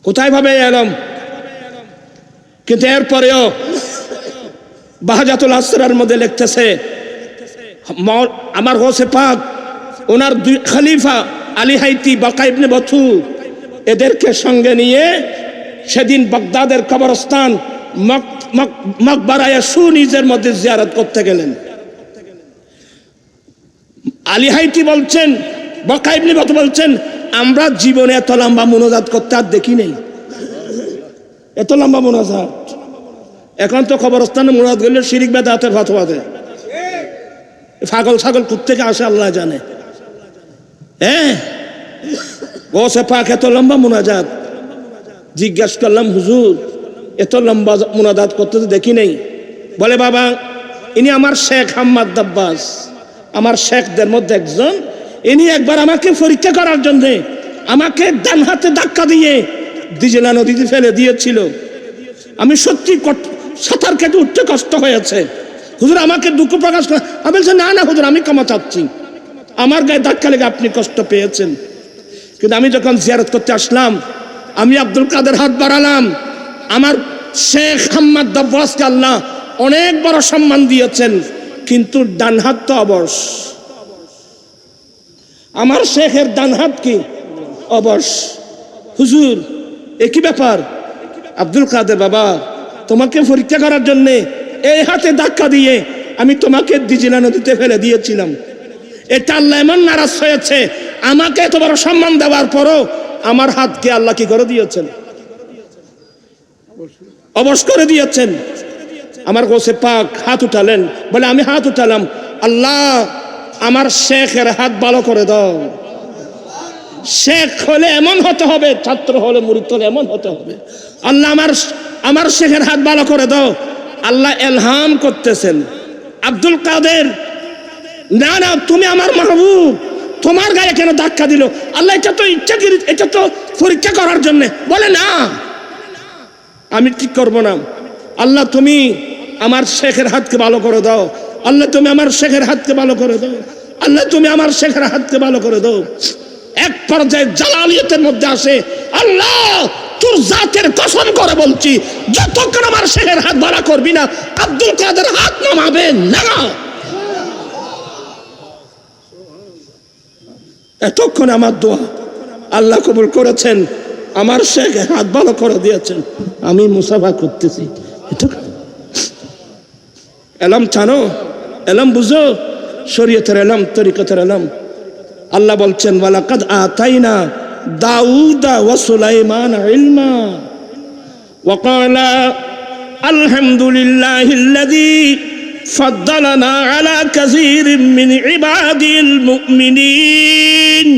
কোথায় ভাবে এলাম? কিন্তু এরপরেও বাহাজাতুল আসরার মধ্যে লিখতেছে, আমার গৌসে পাক ওনার দুই খলিফা আলী হাইতি, বাকা ইবনে বতু, এদেরকে সঙ্গে নিয়ে সেদিন বাগদাদের কবরস্থান মকবরায়ে সুনিজের মধ্যে জিয়ারত করতে গেলেন। আলী হাইতি বলছেন, বাকা ইবনে বতু বলছেন, আমরা জীবনে এত লম্বা মুনাজাত করতে আর দেখি নেই, এত লম্বা মুনাজাত। এখন তো কবরস্থানে মুনাজাত করলে শিরিক বেদাতের ফতোয়া দেয়। পাগল ছাগল কোত্থেকে আসে আল্লাহ জানে। হ্যাঁ, গৌসে পাক এত লম্বা মুনাজাত। জিজ্ঞাসা করলাম, হুজুর এত লম্বা মুনাজাত করতে তো দেখি নেই। বলে, বাবা, ইনি আমার শেখ হাম্মাদ দাব্বাস, আমার শেখদের মধ্যে একজন। ইনি একবার আমাকে পরীক্ষা করার জন্য আমাকে ডান হাতে ধাক্কা দিয়ে দিজলা নদীতে ফেলে দিয়েছিল। আমি সত্যি সাঁতার কেটে উঠতে কষ্ট হয়েছে, হুজুর আমাকে দুঃখ প্রকাশ করে। আমি বলছি, না না হুজুর, আমি ক্ষমা চাচ্ছি, আমার গায়ে ধাক্কা লেগে আপনি কষ্ট পেয়েছেন। কিন্তু আমি যখন জিয়ারত করতে আসলাম, আমি আব্দুল কাদের হাত বাড়ালাম। আমার শেখ হাম্মাদ দাব্বাসকে আল্লাহ অনেক বড় সম্মান দিয়েছেন, কিন্তু ডান হাত তো অবশ। আমার শেখের ডান হাত কি অবশ। হুজুর একই ব্যাপার? আব্দুল কাদের বাবা, তোমাকে পরীক্ষা করার জন্য এই হাতে ধাক্কা দিয়ে আমি তোমাকে দিজলা নদীতে ফেলে দিয়েছিলাম। এটা আল্লাহ এমন নারাজ হয়েছে, আমাকে এত বড় সম্মান দেওয়ার পরও আমার হাতকে আল্লাহ কি করে দিয়েছেন? অবশ করে দিয়েছেন। আমার গৌসে পাক হাত উঠালেন, বলে, আমি হাত উঠালাম, আল্লাহ আমার শেখের হাত ভালো করে দাও। শেখ হলে এমন হতে হবে, ছাত্র হলে মুরিদ হলে এমন হতে হবে। আল্লাহ আমার শেখের হাত ভালো করে দাও। আল্লাহ এলহাম করতেছেন, আব্দুল কাদের, না না, তুমি আমার মাহবুব, তোমার গায়ে কেন ধাক্কা দিল? আল্লাহ এটা তো ইচ্ছাকৃত, এটা তো পরীক্ষা করার জন্য। বলে, না, আমি ঠিক করবো না। আল্লাহ তুমি আমার শেখের হাতকে ভালো করে দাও। আল্লাহ তুমি আমার শেখের হাতকে ভালো করে দাও। আল্লাহ তুমি আমার শেখের হাতকে ভালো করে দাও। এক পর্যায়ে জালালিয়তের মধ্যে আসে, আল্লাহ তোর জাতের কসম করে বলছি, যতক্ষণ আমার শেখের হাত ভালো করবি না, আব্দুল কাদের হাত নামাবে না। এতক্ষণ আমার দোয়া আল্লাহ কবুল করেছেন, আমার শেখের হাত ভালো করে দিয়েছেন, আমি মুসাফা করতেছি। এলাম জানো, এলাম বুঝো, শরীয়তের এলাম, তরিকতের এলাম। আল্লাহ বলছেন, ওয়ালাকাদ আতাইনা দাউদা ওয়া সুলাইমানা ইলমা ওয়া ক্বালা আলহামদুলিল্লাহিল্লাযী ফাদ্দালানা আলা কাসীরিম মিন ইবাদিল মুমিনিন।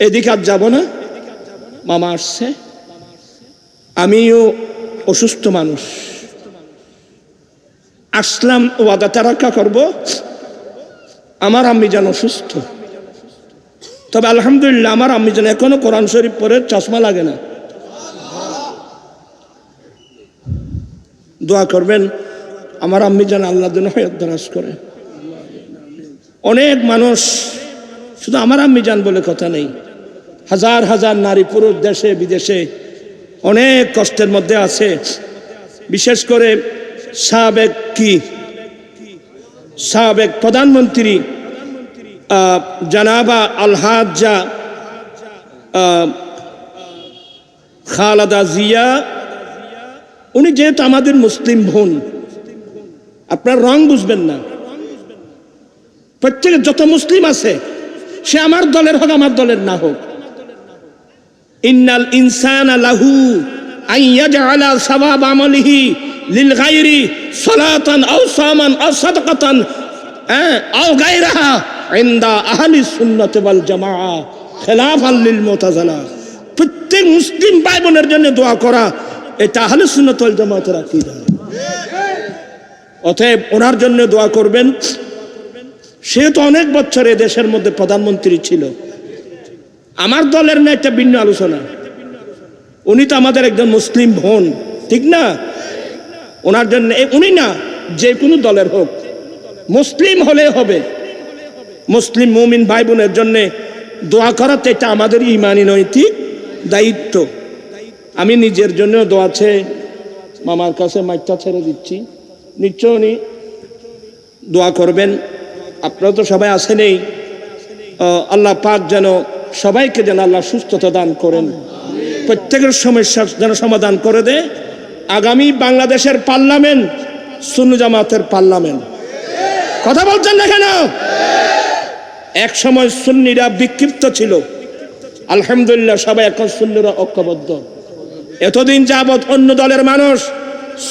এদিকে আর যাব না, মামা আসছে, আমিও অসুস্থ মানুষ, আসলাম ওয়াদাটা রক্ষা করব। আমার আম্মি যেন অসুস্থ, তবে আলহামদুলিল্লাহ আমার আম্মি যেন এখনো কোরআন শরীফ পড়ে, চশমা লাগে না। দোয়া করবেন আমার আম্মি যেন আল্লাহর জন্য হায়াত দারাজ করে। অনেক মানুষ, শুধু আমার আম্মি জান বলে কথা নেই, হাজার হাজার নারী পুরুষ দেশে বিদেশে অনেক কষ্টের মধ্যে আছে। বিশেষ করে সাবেক প্রধানমন্ত্রী জানাবা আলহাজ্জা খালেদা জিয়া, উনি যেহেতু আমাদের মুসলিম বোন, আপনার রং বুঝবেন না, প্রত্যেকে যত মুসলিম আছে সে আমার দলের হোক আমার দলের না হোক, ইন্নাল ইনসানা লাহু আন ইয়াজআলা সাওয়াব আমালিহি লিল গায়রি সালাতান আও সামান আও সাদাকাতান আও গায়রাহা ইনদা আহলি সুন্নাত ওয়াল জামাআহ খিলাফান লিল মুতাযালা। প্রত্যেক মুসলিম ভাই বোনের জন্য দোয়া করা, এটা আহলে সুন্নাত ওয়াল জামাতের আকীদা। অতএব ওনার জন্য দোয়া করবেন। সে তো অনেক বছর এ দেশের মধ্যে প্রধানমন্ত্রী ছিল, আমার দলের না, একটা ভিন্ন আলোচনা। উনি তো আমাদের একজন মুসলিম বোন, ঠিক না? ওনার জন্য, উনি না যে কোনো দলের হোক, মুসলিম হলে হবে, মুসলিম মুমিন ভাই বোনের জন্য দোয়া করাতে এটা আমাদের ইমানি নৈতিক দায়িত্ব। আমি নিজের জন্য দোয়া চেয়ে মামার কাছে মাইকটা ছেড়ে দিচ্ছি, নিশ্চয় উনি দোয়া করবেন। আপনারা তো সবাই আসেনই, আল্লাহ পাক যেন সবাইকে যেন আল্লাহ সুস্থতা দান করেন, প্রত্যেকের সমস্যার যেন সমাধান করে দেয়। আগামী বাংলাদেশের পার্লামেন্ট সুন্নি জামাতের পার্লামেন্ট, কথা বলছেন না কেন? এক সময় সুন্নিরা বিক্ষিপ্ত ছিল, আলহামদুলিল্লাহ সবাই এখন সুন্নিরা ঐক্যবদ্ধ। এতদিন যাবৎ অন্য দলের মানুষ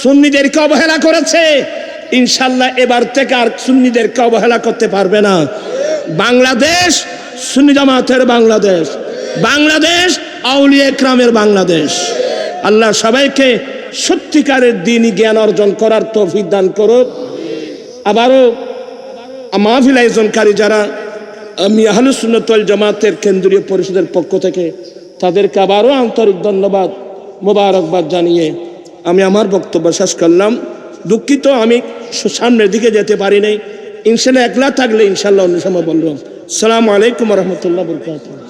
সুন্নিদেরকে অবহেলা করেছে, ইনশাল্লাহ এবার থেকে আর সুন্নিদেরকে অবহেলা করতে পারবে না। বাংলাদেশ সুন্নি জামাতের বাংলাদেশ, বাংলাদেশ আউলিয়া ইকরামের বাংলাদেশ। আল্লাহ সবাইকে সত্যিকারের দ্বীনি জ্ঞান অর্জন করার তৌফিক দান করুক। আবারও মাহফিল আয়োজনকারী যারা, আমি আহলে সুন্নাত ওয়াল জামাতের কেন্দ্রীয় পরিষদের পক্ষ থেকে তাদেরকে আবারও আন্তরিক ধন্যবাদ, মোবারকবাদ জানিয়ে আমি আমার বক্তব্য শেষ করলাম। দুঃখিত আমি সামনের দিকে যেতে পারি নাই, ইনশাল্লাহ একলা থাকলে ইনশাল্লাহ অন্য সময় বললাম। আসসালামু আলাইকুম ওয়া রাহমাতুল্লাহি ওয়া বারাকাতুহু।